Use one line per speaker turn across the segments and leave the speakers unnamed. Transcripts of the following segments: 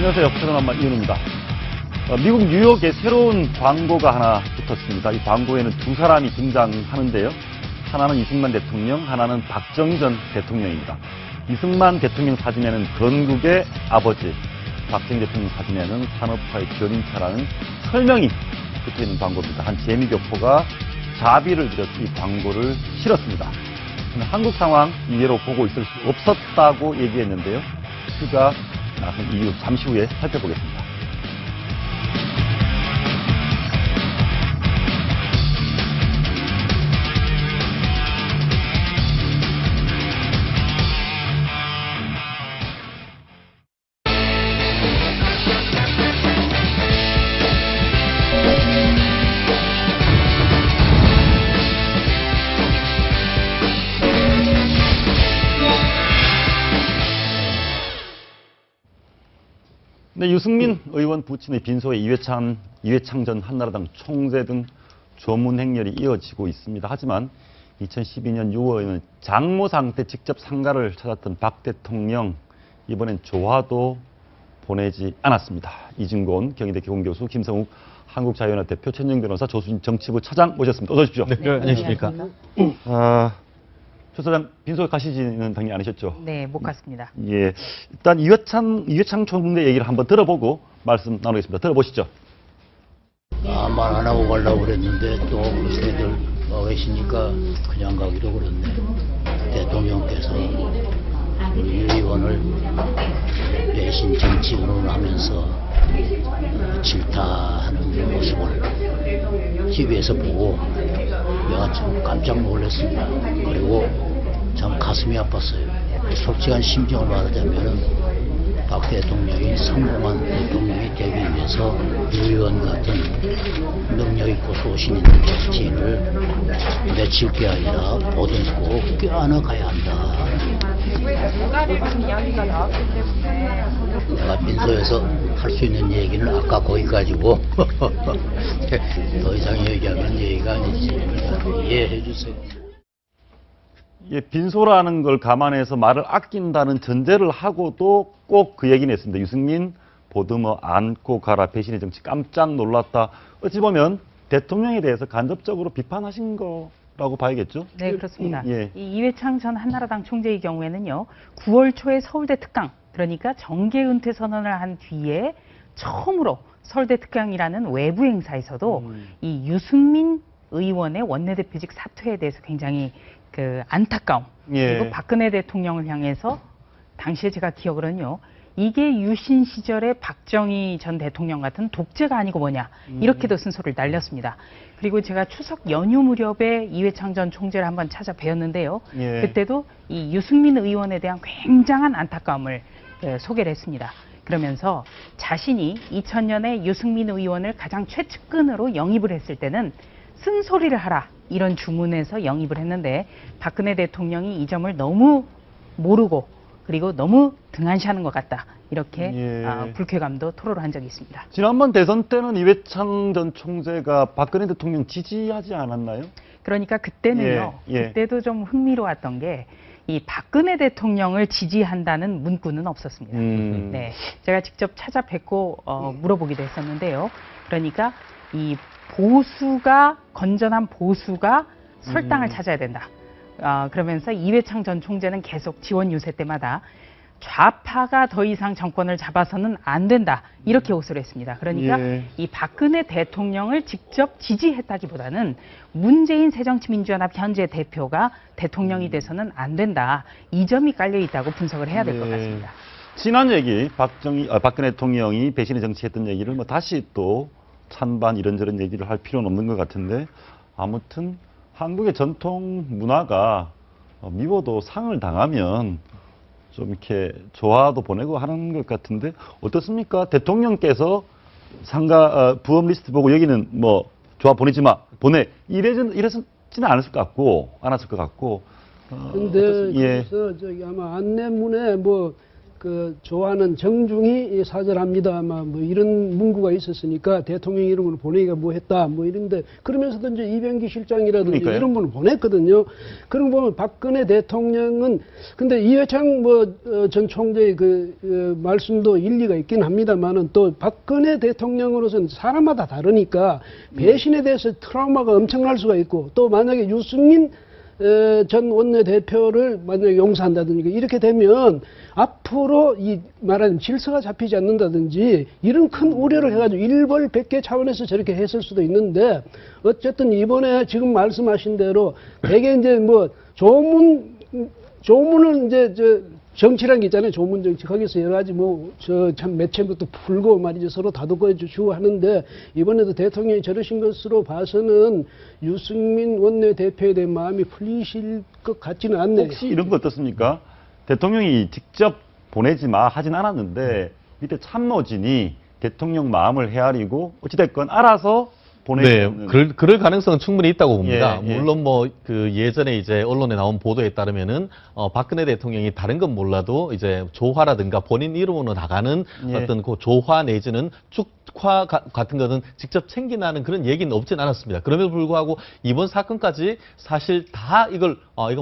안녕하세요. 부천한마 이윤우입니다. 미국 뉴욕에 새로운 광고가 하나 붙었습니다. 이 광고에는 두 사람이 등장하는데요. 하나는 이승만 대통령, 하나는 박정희 전 대통령입니다. 이승만 대통령 사진에는 건국의 아버지, 박정희 대통령 사진에는 산업화의 견인차라는 설명이 붙어있는 광고입니다. 한 재미교포가 자비를 들여 이 광고를 실었습니다. 한국 상황 이해로 보고 있을 수 없었다고 얘기했는데요. 그가 나선 이유 잠시 후에 살펴보겠습니다. 네, 유승민 의원 부친의 빈소에 이회창 전 한나라당 총재 등 조문 행렬이 이어지고 있습니다. 하지만 2012년 6월에는 장모상 때 직접 상가를 찾았던 박 대통령, 이번엔 조화도 보내지 않았습니다. 이진곤 경희대 개공교수, 김성욱 한국자유연합 대표, 최은영 변호사, 조수진 정치부 차장 모셨습니다. 어서 오십시오.
네, 안녕하십니까.
최 사장, 빈소에 가시지는 당연히 않으셨죠?
네, 못 갔습니다.
예, 일단 이회창 총재 얘기를 한번 들어보고 말씀 나누겠습니다. 들어보시죠.
말 안 하고 가려고 그랬는데 또 새들 와 계시니까 그냥 가기로 그랬네. 대통령께서 우리 유 의원을 배신 정치 운운하면서 질타하는 모습을 TV에서 보고 내가 참 깜짝 놀랐습니다. 그리고 참 가슴이 아팠어요. 솔직한 심정을 말하자면 박 대통령이 성공한 대통령이 되기 위해서 유 의원 같은 능력 있고 소신 있는 정치인을 내칠 게 아니라 보듬고 껴안아 가야 한다.
누가를 좀 이야기가 나왔기 때문에
내가 빈소에서 할 수 있는 얘기는 아까 거기까지고 더 이상 얘기하면 얘기가 아니지. 이해해 주세요.
예, 빈소라는 걸 감안해서 말을 아낀다는 전제를 하고도 꼭 그 얘기는 했습니다. 유승민 보듬어 안고 가라, 배신의 정치 깜짝 놀랐다. 어찌 보면 대통령에 대해서 간접적으로 비판하신 거라고 봐야겠죠?
네, 그렇습니다.
예.
이 이회창 전 한나라당 총재의 경우에는요, 9월 초에 서울대 특강, 그러니까 정계 은퇴 선언을 한 뒤에 처음으로 서울대 특강이라는 외부 행사에서도 이 유승민 의원의 원내대표직 사퇴에 대해서 굉장히 안타까움,
예.
그리고 박근혜 대통령을 향해서 당시에 제가 기억으로는요, 이게 유신 시절의 박정희 전 대통령 같은 독재가 아니고 뭐냐, 이렇게도 쓴소리를 날렸습니다. 그리고 제가 추석 연휴 무렵에 이회창 전 총재를 한번 찾아뵈었는데요.
예.
그때도 이 유승민 의원에 대한 굉장한 안타까움을 소개를 했습니다. 그러면서 자신이 2000년에 유승민 의원을 가장 최측근으로 영입을 했을 때는 쓴소리를 하라, 이런 주문에서 영입을 했는데 박근혜 대통령이 이 점을 너무 모르고 그리고 너무 등한시하는 것 같다, 이렇게
예.
불쾌감도 토로를 한 적이 있습니다.
지난번 대선 때는 이회창 전 총재가 박근혜 대통령 지지하지 않았나요?
그러니까 그때는요,
예, 예.
그때도 좀 흥미로웠던 게 이 박근혜 대통령을 지지한다는 문구는 없었습니다. 네, 제가 직접 찾아뵙고 물어보기도 했었는데요. 그러니까 이 보수가, 건전한 보수가 설당을 찾아야 된다. 그러면서 이회창 전 총재는 계속 지원 유세 때마다 좌파가 더 이상 정권을 잡아서는 안 된다, 이렇게 호소를 했습니다. 그러니까
예.
이 박근혜 대통령을 직접 지지했다기보다는 문재인 새정치민주연합 현재 대표가 대통령이 돼서는 안 된다, 이 점이 깔려 있다고 분석을 해야 될 것
예.
같습니다.
지난 얘기, 박근혜 대통령이 배신의 정치했던 얘기를 뭐 다시 또 찬반 이런저런 얘기를 할 필요는 없는 것 같은데, 아무튼 한국의 전통 문화가 미워도 상을 당하면 좀 이렇게 조화도 보내고 하는 것 같은데 어떻습니까? 대통령께서 상가 부업 리스트 보고 여기는 뭐 조화 보내지 마, 보내, 이랬지는 않았을 것 같고,
근데
예.
그래서 저기 아마 안내문에 뭐
그 좋아하는 정중히 사절합니다. 뭐 이런 문구가 있었으니까 대통령 이름으로 보내기가 뭐했다 뭐 이런데 그러면서도 이제 이병기 실장이라든지
그러니까요.
이런 분을 보냈거든요. 그런 거 보면 박근혜 대통령은 근데 이회창 전 총재의 그 말씀도 일리가 있긴 합니다만은 또 박근혜 대통령으로서는 사람마다 다르니까 배신에 대해서 트라우마가 엄청날 수가 있고 또 만약에 유승민 전 원내대표를 만약에 용서한다든지 이렇게 되면 앞으로 이 말하는 질서가 잡히지 않는다든지 이런 큰 우려를 해가지고 일벌백계 차원에서 저렇게 했을 수도 있는데 어쨌든 이번에 지금 말씀하신 대로 되게 이제 뭐 조문을 이제 정치라는 게 있잖아요. 조문 정치. 거기서 여러 가지 참 매체부터 풀고 말이죠. 서로 다독여 주고 하는데 이번에도 대통령이 저러신 것으로 봐서는 유승민 원내대표에 대한 마음이 풀리실 것 같지는 않네요.
혹시 이런 거 어떻습니까? 대통령이 직접 보내지 마 하진 않았는데 밑에 참모진이 대통령 마음을 헤아리고 어찌됐건 알아서
네,
보내는
그럴 가능성은 충분히 있다고 봅니다.
예, 예.
물론 뭐 그 예전에 이제 언론에 나온 보도에 따르면은 박근혜 대통령이 다른 건 몰라도 이제 조화라든가 본인 이름으로 나가는
예.
어떤 그 조화 내지는 축화 같은 거는 직접 챙기나는 그런 얘기는 없진 않았습니다. 그럼에도 불구하고 이번 사건까지 사실 다 이건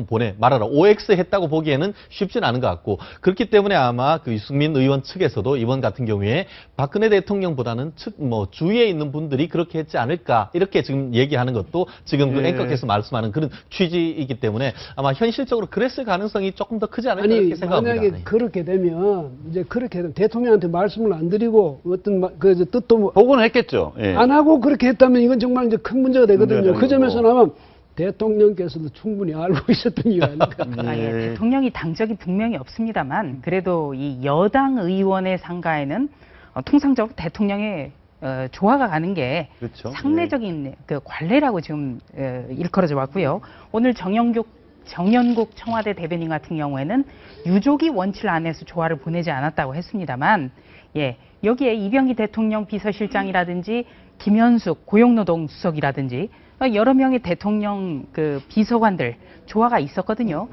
보내 말아라 OX 했다고 보기에는 쉽진 않은 것 같고 그렇기 때문에 아마 그 유승민 의원 측에서도 이번 같은 경우에 박근혜 대통령보다는 주위에 있는 분들이 그렇게 했지 않을까 이렇게 지금 얘기하는 것도 지금 그
예.
앵커께서 말씀하는 그런 취지이기 때문에 아마 현실적으로 그랬을 가능성이 조금 더 크지 않을까
아니
이렇게 생각합니다.
만약에
네.
그렇게 되면 이제 그렇게 되면 대통령한테 말씀을 안 드리고 어떤 그 뜻도
보고는 했겠죠. 예.
안 하고 그렇게 했다면 이건 정말 이제 큰 문제가 되거든요.
문제가
그
되는
점에서는 아마 대통령께서도 충분히 알고 있었던 이유 아닐까.
예.
대통령이 당적이 분명히 없습니다만 그래도 이 여당 의원의 상가에는 통상적으로 대통령의 조화가 가는 게
그렇죠.
상례적인 그 관례라고 지금 일컬어져 왔고요. 오늘 정연국 청와대 대변인 같은 경우에는 유족이 원칙 안에서 조화를 보내지 않았다고 했습니다만 여기에 이병기 대통령 비서실장이라든지 김현숙 고용노동 수석이라든지 여러 명의 대통령 그 비서관들 조화가 있었거든요.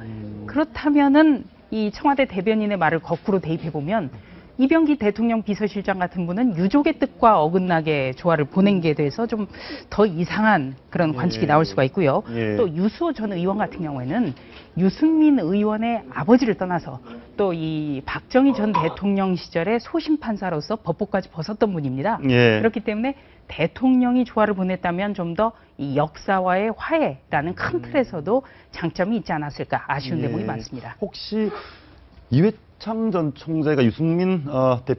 그렇다면은 이 청와대 대변인의 말을 거꾸로 대입해 보면 이병기 대통령 비서실장 같은 분은 유족의 뜻과 어긋나게 조화를 보낸 게 돼서 좀 더 이상한 그런 관측이 나올 수가 있고요.
예.
또 유수호 전 의원 같은 경우에는 유승민 의원의 아버지를 떠나서 또 이 박정희 전 대통령 시절에 소심 판사로서 법보까지 벗었던 분입니다.
예.
그렇기 때문에 대통령이 조화를 보냈다면 좀 더 이 역사와의 화해라는 큰 틀에서도 장점이 있지 않았을까 아쉬운
예.
대목이 많습니다.
혹시 이회창 전 총재가 유승민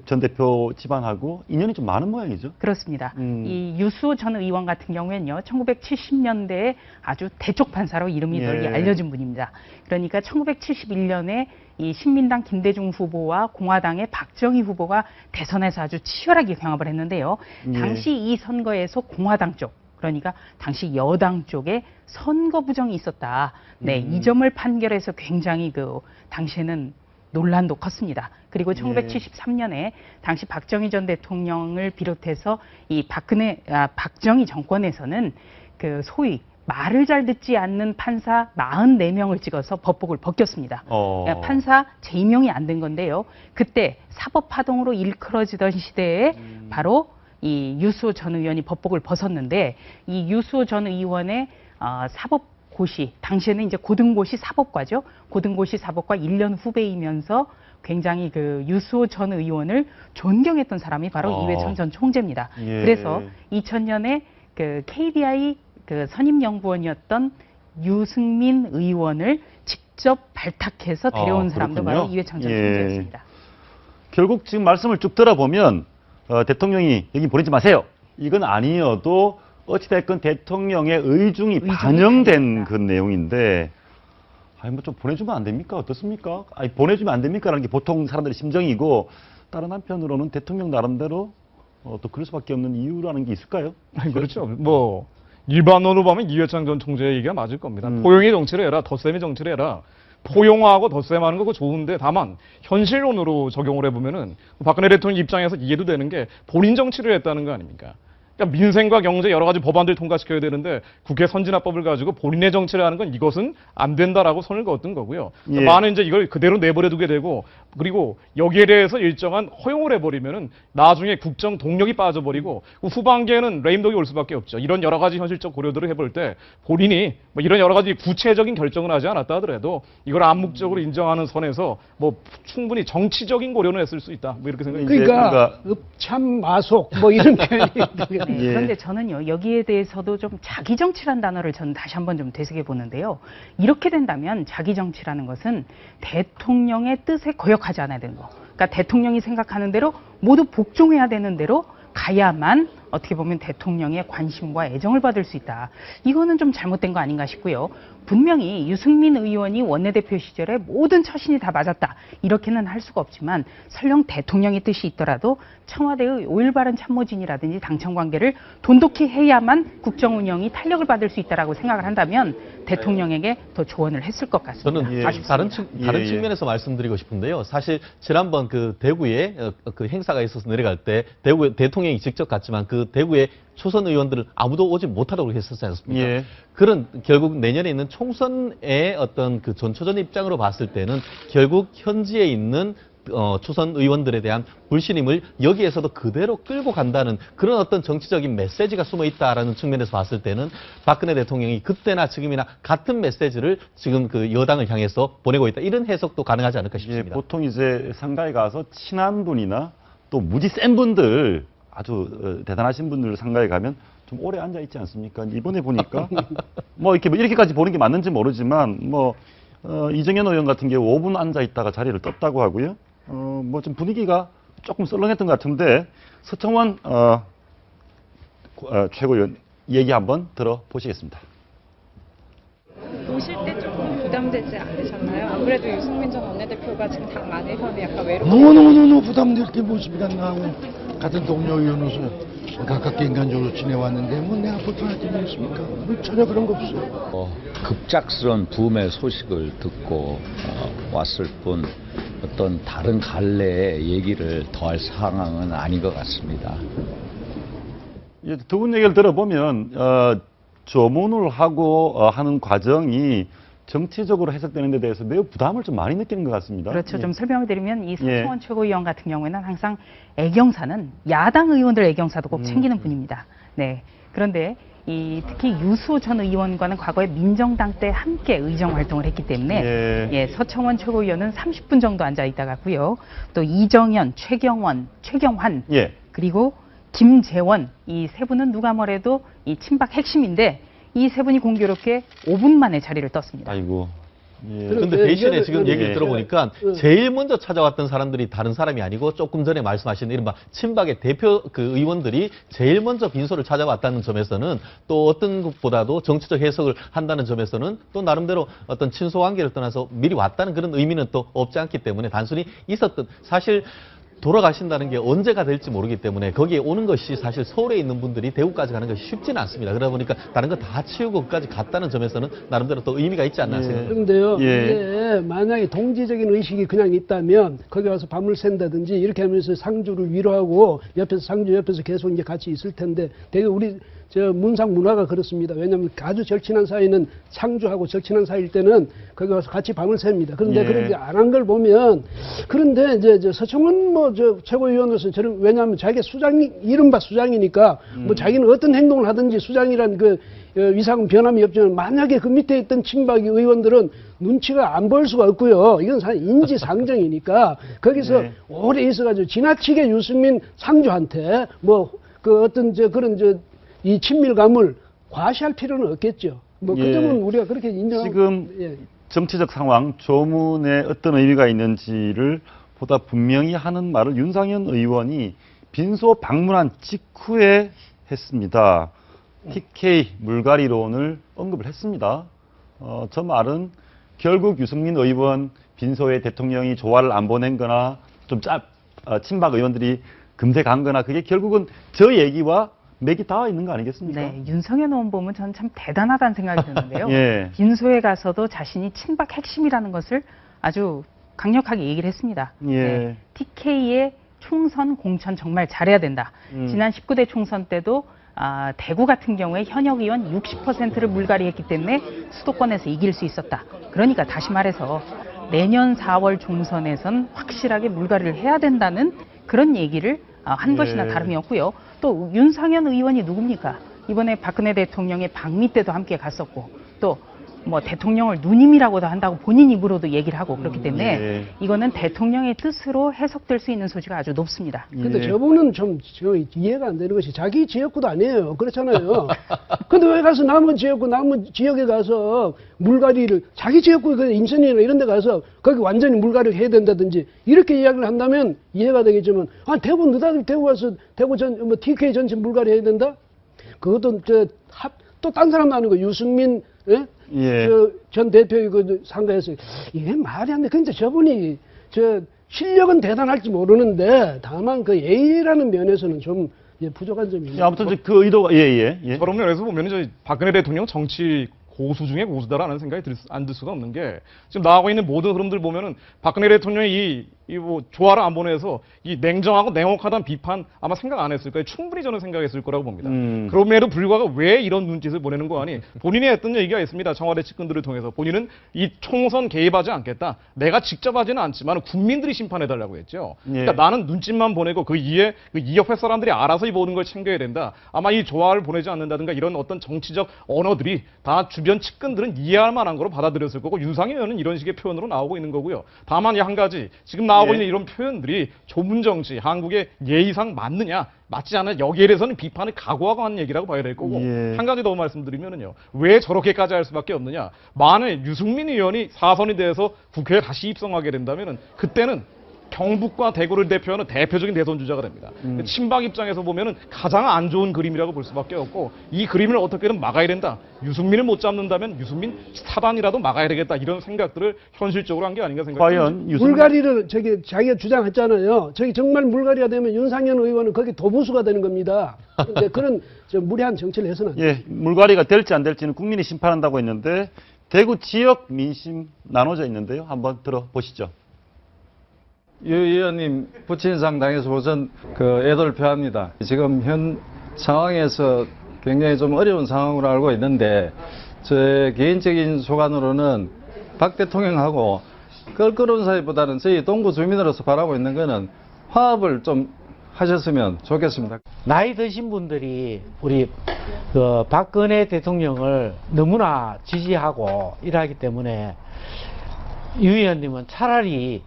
전 대표 집안하고 인연이 좀 많은 모양이죠?
그렇습니다. 이 유수호 전 의원 같은 경우에는요, 1970년대에 아주 대쪽 판사로 이름이 널리 알려진 분입니다. 그러니까 1971년에 이 신민당 김대중 후보와 공화당의 박정희 후보가 대선에서 아주 치열하게 경합을 했는데요. 당시 이 선거에서 공화당 쪽, 그러니까 당시 여당 쪽에 선거 부정이 있었다. 네, 이 점을 판결해서 굉장히 그 당시에는 논란도 컸습니다. 그리고 1973년에 당시 박정희 전 대통령을 비롯해서 이 박정희 정권에서는 그 소위 말을 잘 듣지 않는 판사 44명을 찍어서 법복을 벗겼습니다. 판사 제임용이 안 된 건데요. 그때 사법파동으로 일컬어지던 시대에 바로 이 유수호 전 의원이 법복을 벗었는데 이 유수호 전 의원의 사법고시, 당시에는 이제 고등고시 사법과죠. 고등고시 사법과 1년 후배이면서 굉장히 그 유수호 전 의원을 존경했던 사람이 바로 이회창 전 총재입니다. 그래서 2000년에 그 KDI 그 선임연구원이었던 유승민 의원을 직접 발탁해서 데려온 사람도 바로 이회창 전 총재였습니다.
결국 지금 말씀을 쭉 들어보면 대통령이 여기 보내지 마세요. 이건 아니어도 어찌됐건 대통령의 의중이 반영된 그 내용인데 아니 뭐 좀 보내주면 안 됩니까? 어떻습니까? 아니 보내주면 안 됩니까라는 게 보통 사람들의 심정이고 다른 한편으로는 대통령 나름대로 또 그럴 수밖에 없는 이유라는 게 있을까요?
그렇죠. 뭐 일반론으로 보면 이회창 전 총재의 얘기가 맞을 겁니다. 포용의 정치를 해라, 덧셈의 정치를 해라. 포용하고 덧셈하는 거 그거 좋은데 다만 현실론으로 적용을 해보면은 박근혜 대통령 입장에서 이해도 되는 게 본인 정치를 했다는 거 아닙니까? 그러니까 민생과 경제 여러 가지 법안들 통과시켜야 되는데 국회 선진화법을 가지고 본인의 정치를 하는 건 이것은 안 된다라고 선을 그었던 거고요. 많은 이제 이걸 그대로 내버려 두게 되고 그리고 여기에 대해서 일정한 허용을 해버리면은 나중에 국정 동력이 빠져버리고 후반기에는 레임덕이 올 수밖에 없죠. 이런 여러 가지 현실적 고려들을 해볼 때 본인이 뭐 이런 여러 가지 구체적인 결정을 하지 않았다 하더라도 이걸 암묵적으로 인정하는 선에서 뭐 충분히 정치적인 고려는 했을 수 있다. 뭐 이렇게 생각합니다.
그러니까 읍참 마속 뭐 이런 표현이
네, 그런데 저는요 여기에 대해서도 좀 자기 정치란 단어를 저는 다시 한번 좀 되새겨 보는데요. 이렇게 된다면 자기 정치라는 것은 대통령의 뜻에 거역하지 않아야 되는 거. 그러니까 대통령이 생각하는 대로 모두 복종해야 되는 대로 가야만 어떻게 보면 대통령의 관심과 애정을 받을 수 있다. 이거는 좀 잘못된 거 아닌가 싶고요. 분명히 유승민 의원이 원내대표 시절에 모든 처신이 다 맞았다. 이렇게는 할 수가 없지만 설령 대통령의 뜻이 있더라도 청와대의 올바른 참모진이라든지 당청 관계를 돈독히 해야만 국정 운영이 탄력을 받을 수 있다라고 생각을 한다면 대통령에게 더 조언을 했을 것 같습니다.
저는
아쉽습니다.
다른 측면에서 말씀드리고 싶은데요. 사실 지난번 그 대구에 그 행사가 있어서 내려갈 때 대구 대통령이 직접 갔지만 그 대구에 초선 의원들을 아무도 오지 못하도록 했었지 않습니까?
예.
그런 결국 내년에 있는 총선의 어떤 그 전초전 입장으로 봤을 때는 결국 현지에 있는 초선 의원들에 대한 불신임을 여기에서도 그대로 끌고 간다는 그런 어떤 정치적인 메시지가 숨어 있다라는 측면에서 봤을 때는 박근혜 대통령이 그때나 지금이나 같은 메시지를 지금 그 여당을 향해서 보내고 있다. 이런 해석도 가능하지 않을까
예,
싶습니다.
보통 이제 상가에 가서 친한 분이나 또 무지 센 분들 아주 대단하신 분들 상가에 가면 좀 오래 앉아 있지 않습니까? 이번에 보니까 뭐 이렇게까지 보는 게 맞는지 모르지만 뭐 이정현 의원 같은 경우 5분 앉아 있다가 자리를 떴다고 하고요. 뭐 좀 분위기가 조금 썰렁했던 것 같은데 서청원 최고위원 얘기 한번 들어보시겠습니다.
오실 때 조금 부담되지 않으셨나요? 아무래도 유승민 전 원내대표가 지금 당 안에서는 약간 외롭고
너무 부담될 게 모습이가 나고 같은 동료 의원으로서 가깝게 인간적으로 지내왔는데 뭐 내가 불편할 게 있습니까? 뭐 전혀 그런 거 없어요.
급작스런 붐의 소식을 듣고 왔을 뿐 어떤 다른 갈래의 얘기를 더할 상황은 아닌 것 같습니다.
두 분 얘기를 들어보면 조문을 하고 하는 과정이 정치적으로 해석되는 데 대해서 매우 부담을 좀 많이 느끼는 것 같습니다.
그렇죠.
예.
좀 설명을 드리면 이 서청원 최고위원 같은 경우에는 항상 애경사는 야당 의원들 애경사도 꼭 챙기는 분입니다. 네. 그런데 특히 유수호 전 의원과는 과거에 민정당 때 함께 의정 활동을 했기 때문에 서청원 최고위원은 30분 정도 앉아 있다 갔고요. 또 이정현, 최경환 그리고 김재원 이 세 분은 누가 뭐래도 이 친박 핵심인데 이 세 분이 공교롭게 5분 만에 자리를 떴습니다.
아이고.
그런데 대신에 지금 얘기를 들어보니까 제일 먼저 찾아왔던 사람들이 다른 사람이 아니고 조금 전에 말씀하신 이른바 친박의 대표 그 의원들이 제일 먼저 빈소를 찾아왔다는 점에서는 또 어떤 것보다도 정치적 해석을 한다는 점에서는 또 나름대로 어떤 친소 관계를 떠나서 미리 왔다는 그런 의미는 또 없지 않기 때문에 단순히 있었던 사실 돌아가신다는 게 언제가 될지 모르기 때문에 거기에 오는 것이 사실 서울에 있는 분들이 대구까지 가는 것이 쉽지는 않습니다. 그러다 보니까 다른 거 다 치우고 거기까지 갔다는 점에서는 나름대로 또 의미가 있지 않나 생각합니다.
그런데요, 이게 만약에 동지적인 의식이 그냥 있다면 거기 가서 밤을 샌다든지 이렇게 하면서 상주를 위로하고 상주 옆에서 계속 이제 같이 있을 텐데 되게 우리 문상 문화가 그렇습니다. 왜냐하면 아주 절친한 사이는 상주하고 절친한 사이일 때는 거기 가서 같이 밤을 셉니다. 그런데 그렇게 안 한 걸 보면 그런데 이제 서청원 최고위원으로서 저는 왜냐하면 자기가 이른바 수장이니까 뭐 자기는 어떤 행동을 하든지 수장이란 위상은 변함이 없지만 만약에 그 밑에 있던 친박 의원들은 눈치가 안 보일 수가 없고요. 이건 사실 인지상정이니까 거기서 오래 있어가지고 지나치게 유승민 상주한테 이 친밀감을 과시할 필요는 없겠죠. 그 점은 우리가 그렇게 인정하고.
지금 정치적 상황, 조문에 어떤 의미가 있는지를 보다 분명히 하는 말을 윤상현 의원이 빈소 방문한 직후에 했습니다. TK 물갈이론을 언급을 했습니다. 저 말은 결국 유승민 의원 빈소에 대통령이 조화를 안 보낸 거나 좀 친박 의원들이 금세 간 거나 그게 결국은 저 얘기와 맥이 닿아 있는 거 아니겠습니까?
네, 윤석열 의원 보면 저는 참 대단하다는 생각이 드는데요.
예.
빈소에 가서도 자신이 친박 핵심이라는 것을 아주 강력하게 얘기를 했습니다. 네, TK의 총선 공천 정말 잘해야 된다. 지난 19대 총선 때도 대구 같은 경우에 현역 의원 60%를 물갈이했기 때문에 수도권에서 이길 수 있었다. 그러니까 다시 말해서 내년 4월 총선에선 확실하게 물갈이를 해야 된다는 그런 얘기를 한 것이나 다름이 없고요. 또 윤상현 의원이 누굽니까? 이번에 박근혜 대통령의 방미 때도 함께 갔었고 또 뭐 대통령을 누님이라고도 한다고 본인 입으로도 얘기를 하고 그렇기 때문에 이거는 대통령의 뜻으로 해석될 수 있는 소지가 아주 높습니다.
근데 저분은 저 이해가 안 되는 것이 자기 지역구도 아니에요. 그렇잖아요. 근데 왜 가서 남은 지역구, 남은 지역에 가서 물갈이를, 자기 지역구, 인천이나 이런 데 가서 거기 완전히 물갈이를 해야 된다든지 이렇게 이야기를 한다면 이해가 되겠지만, 대구, 너다들 대구 가서 대구 TK 전체 물갈이 해야 된다? 그것도 또 딴 사람 아니고 유승민, 전 대표의 상가에서 이게 말이 안 돼. 근데 저분이 실력은 대단할지 모르는데 다만 그 예의라는 면에서는 좀 부족한 점이 있는.
아무튼 그 의도가
그런 면에서 보면 박근혜 대통령 정치 고수 중에 고수다라는 생각이 안 들 수가 없는 게 지금 나오고 있는 모든 흐름들 보면은 박근혜 대통령이 뭐 조화를 안 보내서 이 냉정하고 냉혹하다는 비판 아마 생각 안 했을 거예요. 충분히 저는 생각했을 거라고 봅니다. 그럼에도 불구하고 왜 이런 눈짓을 보내는 거 아니? 본인이 했던 얘기가 있습니다. 청와대 측근들을 통해서 본인은 이 총선 개입하지 않겠다. 내가 직접 하지는 않지만 국민들이 심판해달라고 했죠. 그러니까 나는 눈짓만 보내고 그 옆에 사람들이 알아서 이 모든 걸 챙겨야 된다. 아마 이 조화를 보내지 않는다든가 이런 어떤 정치적 언어들이 다 주변 측근들은 이해할 만한 거로 받아들였을 거고 윤상현 의원은 이런 식의 표현으로 나오고 있는 거고요. 다만 한 가지 지금 나오고 있는 이런 표현들이 조문 정치, 한국의 예의상 맞느냐, 맞지 않아 여기에 대해서는 비판을 각오하고 하는 얘기라고 봐야 될 거고 한 가지 더 말씀드리면은요. 왜 저렇게까지 할 수밖에 없느냐. 만에 유승민 의원이 4선이 돼서 국회에 다시 입성하게 된다면은 그때는 경북과 대구를 대표하는 대표적인 대선 주자가 됩니다. 친박 입장에서 보면은 가장 안 좋은 그림이라고 볼 수밖에 없고 이 그림을 어떻게든 막아야 된다. 유승민을 못 잡는다면 유승민 사단이라도 막아야 되겠다. 이런 생각들을 현실적으로 한 게 아닌가 생각합니다.
과연
물갈이를 자기가 주장했잖아요. 정말 물갈이가 되면 윤상현 의원은 거기 도부수가 되는 겁니다. 근데 그런 무리한 정치를 해서는 안 돼요.
물갈이가 될지 안 될지는 국민이 심판한다고 했는데 대구 지역 민심 나눠져 있는데요. 한번 들어보시죠.
유 의원님 부친상 당에서 우선 애도를 표합니다. 지금 현 상황에서 굉장히 좀 어려운 상황으로 알고 있는데 제 개인적인 소관으로는 박 대통령하고 껄끄러운 사이보다는 저희 동구 주민으로서 바라고 있는 거는 화합을 좀 하셨으면 좋겠습니다.
나이 드신 분들이 우리 박근혜 대통령을 너무나 지지하고 일하기 때문에 유 의원님은 차라리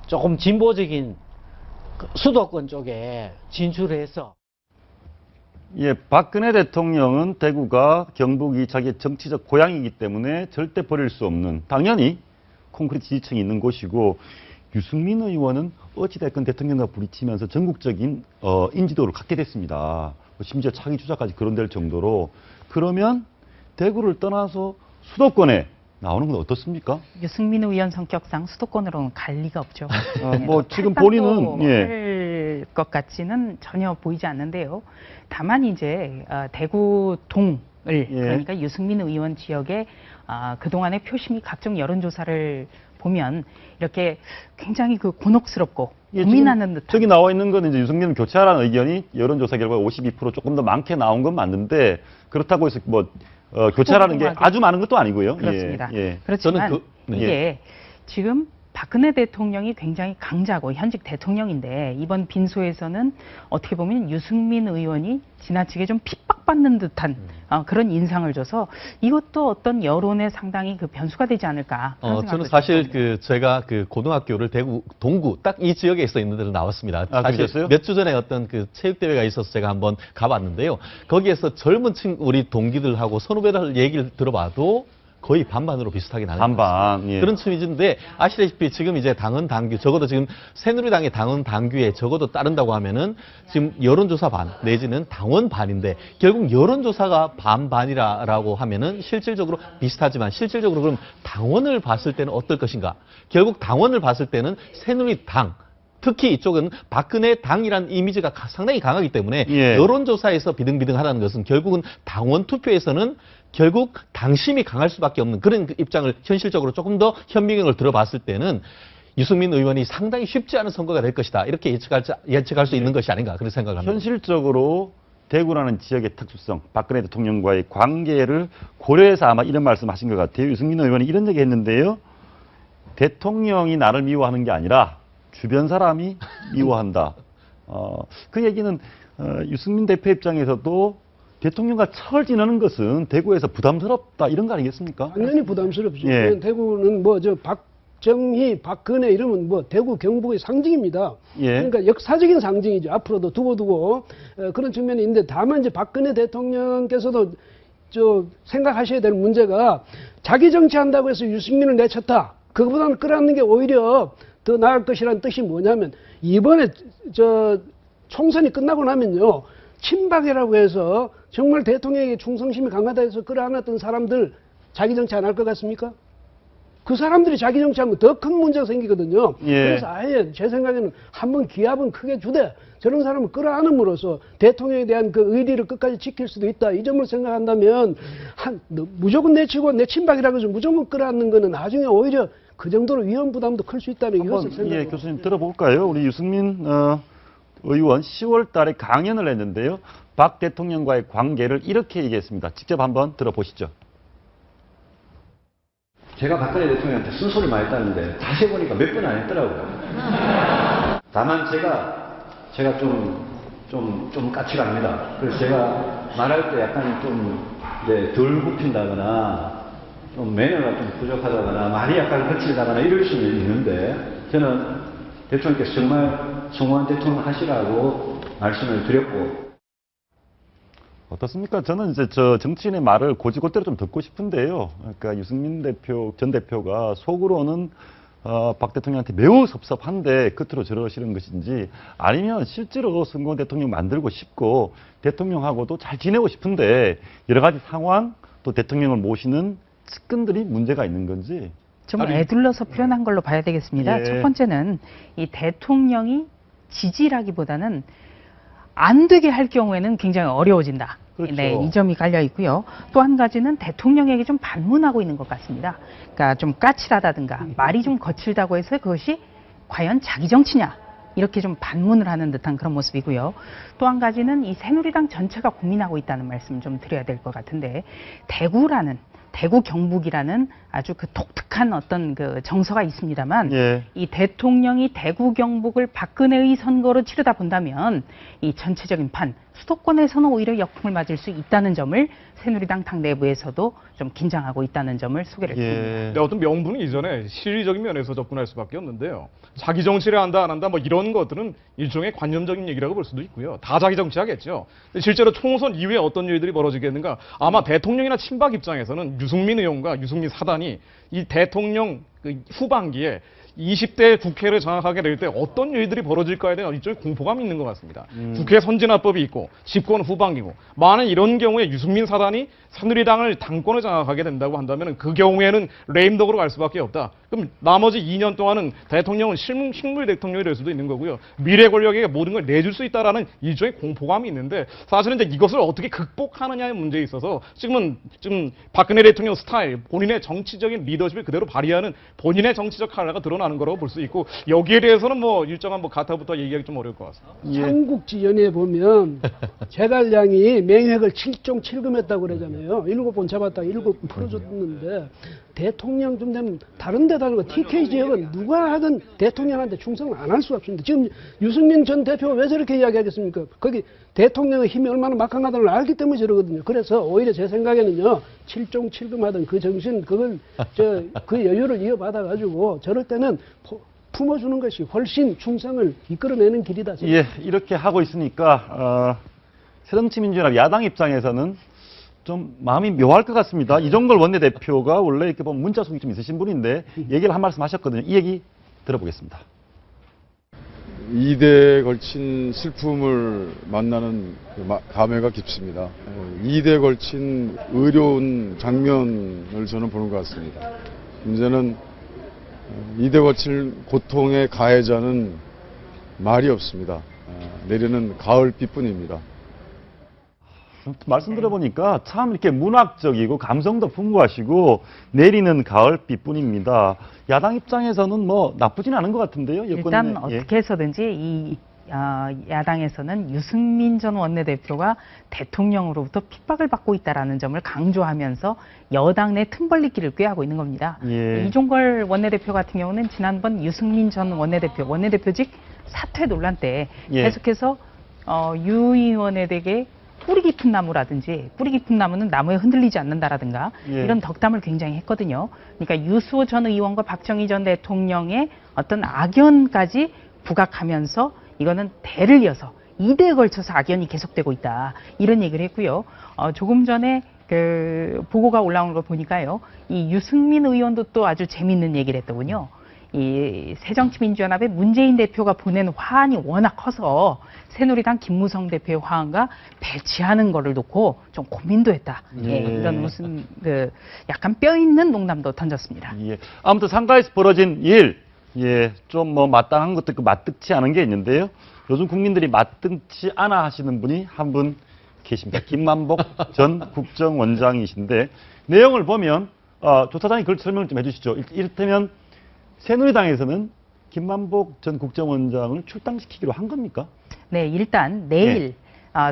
조금 진보적인 수도권 쪽에 진출해서
박근혜 대통령은 대구가 경북이 자기의 정치적 고향이기 때문에 절대 버릴 수 없는 당연히 콘크리트 지지층이 있는 곳이고 유승민 의원은 어찌됐건 대통령과 부딪히면서 전국적인 인지도를 갖게 됐습니다. 심지어 차기 주자까지 거론될 정도로 그러면 대구를 떠나서 수도권에 나오는 건 어떻습니까?
유승민 의원 성격상 수도권으로는 갈 리가 없죠.
지금 본인은
것 같지는 전혀 보이지 않는데요. 다만 이제 대구 동을 그러니까 유승민 의원 지역에 그동안의 표심이 각종 여론조사를 보면 이렇게 굉장히 곤혹스럽고 고민하는 듯한.
저기 나와 있는 건 이제 유승민 교체하라는 의견이 여론조사 결과 52% 조금 더 많게 나온 건 맞는데 그렇다고 해서 교체라는 게 아주 많은 것도 아니고요.
그렇습니다. 그렇지만 이게 지금 박근혜 대통령이 굉장히 강자고 현직 대통령인데 이번 빈소에서는 어떻게 보면 유승민 의원이 지나치게 좀 핍박받는 듯한 그런 인상을 줘서 이것도 어떤 여론에 상당히 변수가 되지 않을까.
저는 사실 제가 고등학교를 대구 동구 딱 이 지역에 있는 데로 나왔습니다. 사실 몇 주 전에 어떤 체육대회가 있어서 제가 한번 가봤는데요. 거기에서 젊은 우리 동기들하고 선후배들 얘기를 들어봐도 거의 반반으로 비슷하게 나는 것 같습니다. 그런 층이인데 아시다시피 지금 이제 당헌 당규 적어도 지금 새누리당의 당헌 당규에 적어도 따른다고 하면은 지금 여론조사 반 내지는 당원 반인데 결국 여론조사가 반반이라고 하면은 실질적으로 비슷하지만 실질적으로 그럼 당원을 봤을 때는 어떨 것인가? 결국 당원을 봤을 때는 새누리당 특히 이쪽은 박근혜 당이라는 이미지가 상당히 강하기 때문에 여론조사에서 비등비등하다는 것은 결국은 당원 투표에서는 결국 당심이 강할 수밖에 없는 그런 입장을 현실적으로 조금 더 현미경을 들어봤을 때는 유승민 의원이 상당히 쉽지 않은 선거가 될 것이다. 이렇게 예측할 수 있는 것이 아닌가 그런 생각을 합니다.
현실적으로 대구라는 지역의 특수성, 박근혜 대통령과의 관계를 고려해서 아마 이런 말씀하신 것 같아요. 유승민 의원이 이런 얘기 했는데요. 대통령이 나를 미워하는 게 아니라 주변 사람이 미워한다. 그 얘기는 유승민 대표 입장에서도 대통령과 척을 지내는 것은 대구에서 부담스럽다 이런 거 아니겠습니까?
당연히 부담스럽죠.
예.
대구는 뭐 저 박정희, 박근혜 이러면 뭐 대구 경북의 상징입니다.
예.
그러니까 역사적인 상징이죠. 앞으로도 두고두고 그런 측면이 있는데 다만 이제 박근혜 대통령께서도 저 생각하셔야 될 문제가 자기 정치한다고 해서 유승민을 내쳤다. 그거보다는 끌어안는 게 오히려 더 나을 것이라는 뜻이 뭐냐면 이번에 저 총선이 끝나고 나면요. 친박이라고 해서 정말 대통령에게 충성심이 강하다 해서 끌어안았던 사람들 자기 정치 안 할 것 같습니까? 그 사람들이 자기 정치하면 더 큰 문제가 생기거든요.
예.
그래서 아예 제 생각에는 한번 기합은 크게 주되 저런 사람을 끌어안음으로써 대통령에 대한 그 의리를 끝까지 지킬 수도 있다. 이 점을 생각한다면 무조건 내치고 내 친박이라고 해서 무조건 끌어안는 거는 나중에 오히려 그 정도로 위험 부담도 클 수 있다는
한번
이것을 생각합니다.
교수님 들어볼까요? 우리 유승민 의원 10월 달에 강연을 했는데요. 박 대통령과의 관계를 이렇게 얘기했습니다. 직접 한번 들어보시죠.
제가 박근혜 대통령한테 쓴소리 많이 했다는데 다시 해보니까 몇 번 안 했더라고요. 다만 제가 좀 까칠합니다. 그래서 제가 말할 때 약간 덜 굽힌다거나 좀 매너가 좀 부족하다거나 말이 약간 거칠다거나 이럴 수는 있는데 저는 대통령께서 정말 성공한 대통령 하시라고 말씀을 드렸고.
어떻습니까? 저는 이제 정치인의 말을 고지고대로 좀 듣고 싶은데요. 그러니까 유승민 전 대표가 속으로는 박 대통령한테 매우 섭섭한데 겉으로 저러시는 것인지 아니면 실제로 성공한 대통령 만들고 싶고 대통령하고도 잘 지내고 싶은데 여러 가지 상황 또 대통령을 모시는 측근들이 문제가 있는 건지.
좀 애둘러서 표현한 걸로 봐야 되겠습니다.
예.
첫 번째는 이 대통령이 지지라기보다는 안 되게 할 경우에는 굉장히 어려워진다.
그렇죠.
네, 이 점이 깔려 있고요. 또 한 가지는 대통령에게 좀 반문하고 있는 것 같습니다. 그러니까 좀 까칠하다든가 말이 좀 거칠다고 해서 그것이 과연 자기 정치냐 이렇게 좀 반문을 하는 듯한 그런 모습이고요. 또 한 가지는 이 새누리당 전체가 고민하고 있다는 말씀 좀 드려야 될 것 같은데 대구 경북이라는 아주 그 독특한 어떤 그 정서가 있습니다만
예.
이 대통령이 대구 경북을 박근혜의 선거로 치르다 본다면 이 전체적인 판 수도권에서는 오히려 역풍을 맞을 수 있다는 점을 새누리당 당 내부에서도 좀 긴장하고 있다는 점을 소개를 드립니다.
근데 어떤 명분은 이전에 실리적인 면에서 접근할 수밖에 없는데요. 자기 정치를 한다 안 한다 뭐 이런 것들은 일종의 관념적인 얘기라고 볼 수도 있고요. 다 자기 정치하겠죠. 근데 실제로 총선 이후에 어떤 일들이 벌어지겠는가? 아마 대통령이나 친박 입장에서는 유승민 의원과 유승민 사단이 이 대통령 그 후반기에 20대 국회를 장악하게 될 때 어떤 일들이 벌어질까에 대한 일종의 공포감이 있는 것 같습니다. 국회 선진화법이 있고 집권 후반기고 만약 이런 경우에 유승민 사단이 새누리당을 당권을 장악하게 된다고 한다면 그 경우에는 레임덕으로 갈 수밖에 없다. 그럼 나머지 2년 동안은 대통령은 식물 대통령이 될 수도 있는 거고요. 미래 권력에게 모든 걸 내줄 수 있다라는 일종의 공포감이 있는데 사실은 이제 이것을 어떻게 극복하느냐의 문제에 있어서 지금 박근혜 대통령 스타일 본인의 정치적인 리더십을 그대로 발휘하는 본인의 정치적 칼라가 드러나는 거라고 볼 수 있고 여기에 대해서는 뭐 일정한 뭐 가타부터 얘기하기 좀 어려울 것 같습니다.
삼국지연에 보면 제갈량이 맹획을 7종 7금했다고 그러잖아요. 7번 잡았다 7번 풀어줬는데 대통령 좀 되면 다른 데다는 거 TK 지역은 누가 하든 대통령한테 충성을 안 할 수가 없습니다. 지금 유승민 전 대표가 왜 저렇게 이야기하겠습니까? 거기 대통령의 힘이 얼마나 막강하다는 걸 알기 때문에 저러거든요. 그래서 오히려 제 생각에는요. 7종 7금하던 그 정신 그 여유를 이어받아가지고 저럴 때는 품어주는 것이 훨씬 충성을 이끌어내는 길이다.
예, 이렇게 하고 있으니까 새정치민주연합 야당 입장에서는 좀 마음이 묘할 것 같습니다. 이종걸 원내대표가 원래 이렇게 보면 문자 속이 좀 있으신 분인데 얘기를 한 말씀 하셨거든요. 이 얘기 들어보겠습니다.
2대에 걸친 슬픔을 만나는 감회가 깊습니다. 2대에 걸친 어려운 장면을 저는 보는 것 같습니다. 문제는 2대 걸친 고통의 가해자는 말이 없습니다. 내리는 가을비뿐입니다.
말씀 들어보니까 참 이렇게 문학적이고 감성도 풍부하시고 내리는 가을비뿐입니다. 야당 입장에서는 뭐 나쁘진 않은 것 같은데요.
일단 어떻게 해서든지 이 야당에서는 유승민 전 원내대표가 대통령으로부터 핍박을 받고 있다라는 점을 강조하면서 여당 내 틈벌리기를 꾀하고 있는 겁니다.
예.
이종걸 원내대표 같은 경우는 지난번 유승민 전 원내대표직 사퇴 논란 때
예.
계속해서 유 의원에 대해 뿌리 깊은 나무라든지, 뿌리 깊은 나무는 나무에 흔들리지 않는다라든가
예.
이런 덕담을 굉장히 했거든요. 그러니까 유수호 전 의원과 박정희 전 대통령의 어떤 악연까지 부각하면서 이거는 대를 이어서 2대에 걸쳐서 악연이 계속되고 있다. 이런 얘기를 했고요. 조금 전에 그 보고가 올라온 걸 보니까요. 이 유승민 의원도 또 아주 재밌는 얘기를 했더군요. 이 새정치민주연합의 문재인 대표가 보낸 화환이 워낙 커서 새누리당 김무성 대표의 화환과 배치하는 거를 놓고 좀 고민도 했다. 예, 이런 무슨 그 약간 뼈 있는 농담도 던졌습니다.
예. 아무튼 상가에서 벌어진 일, 예, 좀 뭐 마땅한 것도 있고 마뜩치 않은 게 있는데요. 요즘 국민들이 마땅치 않아 하시는 분이 한 분 계십니다. 김만복 전 국정원장이신데 내용을 보면 조사장이 그걸 설명을 좀 해주시죠. 이를테면 새누리당에서는 김만복 전 국정원장을 출당시키기로 한 겁니까?
네, 일단 내일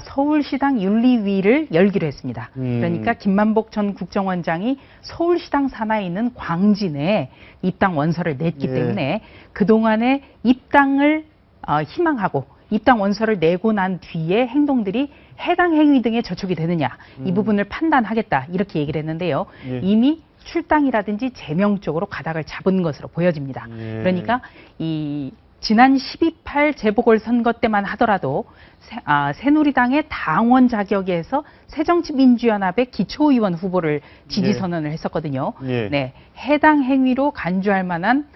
서울시당 윤리위를 열기로 했습니다. 그러니까 김만복 전 국정원장이 서울시당 산하에 있는 광진에 입당 원서를 냈기
예.
때문에 그동안의 입당을 희망하고 입당 원서를 내고 난 뒤에 행동들이 해당 행위 등에 저촉이 되느냐 이 부분을 판단하겠다 이렇게 얘기를 했는데요.
예.
이미 출당이라든지 제명적으로 가닥을 잡은 것으로 보여집니다.
예.
그러니까 이 지난 12.8 재보궐선거 때만 하더라도 새누리당의 당원 자격에서 새정치민주연합의 기초의원 후보를 지지 선언을 했었거든요.
예.
네, 해당 행위로 간주할 만한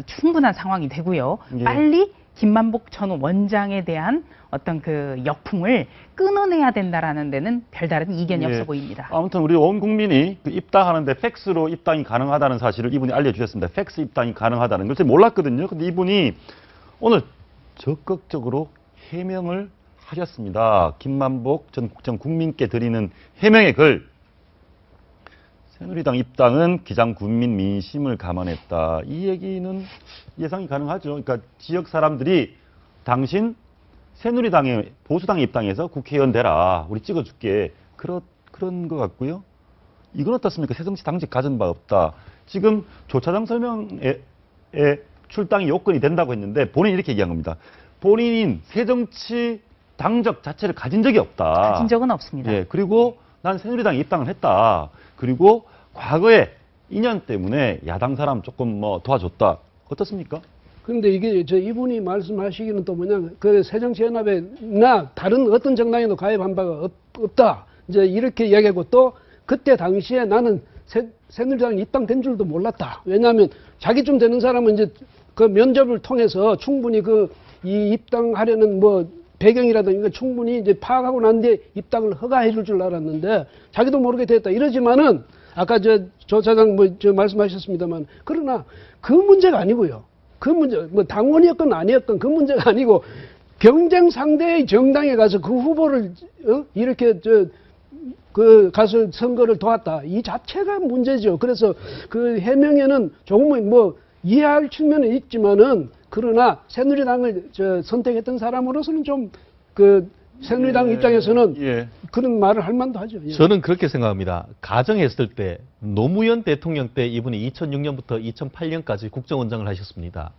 충분한 상황이 되고요.
예.
빨리 김만복 전 원장에 대한 어떤 그 역풍을 끊어내야 된다라는 데는 별다른 이견이
예.
없어 보입니다.
아무튼 우리 온 국민이 그 입당하는데 팩스로 입당이 가능하다는 사실을 이분이 알려주셨습니다. 팩스 입당이 가능하다는 걸 제가 몰랐거든요. 근데 이분이 오늘 적극적으로 해명을 하셨습니다. 김만복 전 국정 국민께 드리는 해명의 글. 새누리당 입당은 기장 국민 민심을 감안했다. 이 얘기는 예상이 가능하죠. 그러니까 지역 사람들이 당신 새누리당에 보수당에 입당해서 국회의원 되라. 우리 찍어줄게. 그런 것 같고요. 이건 어떻습니까? 새정치 당직 가진 바 없다. 지금 조차장 설명에 출당이 요건이 된다고 했는데 본인이 이렇게 얘기한 겁니다. 본인인 새정치 당적 자체를 가진 적이 없다.
가진 적은 없습니다.
예, 그리고 난 새누리당에 입당을 했다. 그리고 과거에 인연 때문에 야당 사람 조금 뭐 도와줬다. 어떻습니까?
그런데 이게 이분이 말씀하시기는 또 뭐냐, 그 새정치연합에나 다른 어떤 정당에도 가입한 바가 없다. 이제 이렇게 이야기하고 또 그때 당시에 나는 새누리당에 입당된 줄도 몰랐다. 왜냐하면 자기쯤 되는 사람은 이제 그 면접을 통해서 충분히 이 입당하려는 뭐 배경이라든가 충분히 이제 파악하고 난 뒤에 입당을 허가해 줄 줄 알았는데 자기도 모르게 됐다. 이러지만은 아까 조 차장 말씀하셨습니다만 그러나 그 문제가 아니고요. 그 문제 뭐 당원이었건 아니었건 그 문제가 아니고 경쟁 상대의 정당에 가서 그 후보를 이렇게 가서 선거를 도왔다. 이 자체가 문제죠. 그래서 그 해명에는 조금은 뭐 이해할 측면은 있지만은 그러나 새누리당을 선택했던 사람으로서는 좀 새누리당 입장에서는 그런 말을 할 만도 하죠. 예.
저는 그렇게 생각합니다. 가정했을 때 노무현 대통령 때 이분이 2006년부터 2008년까지 국정원장을 하셨습니다.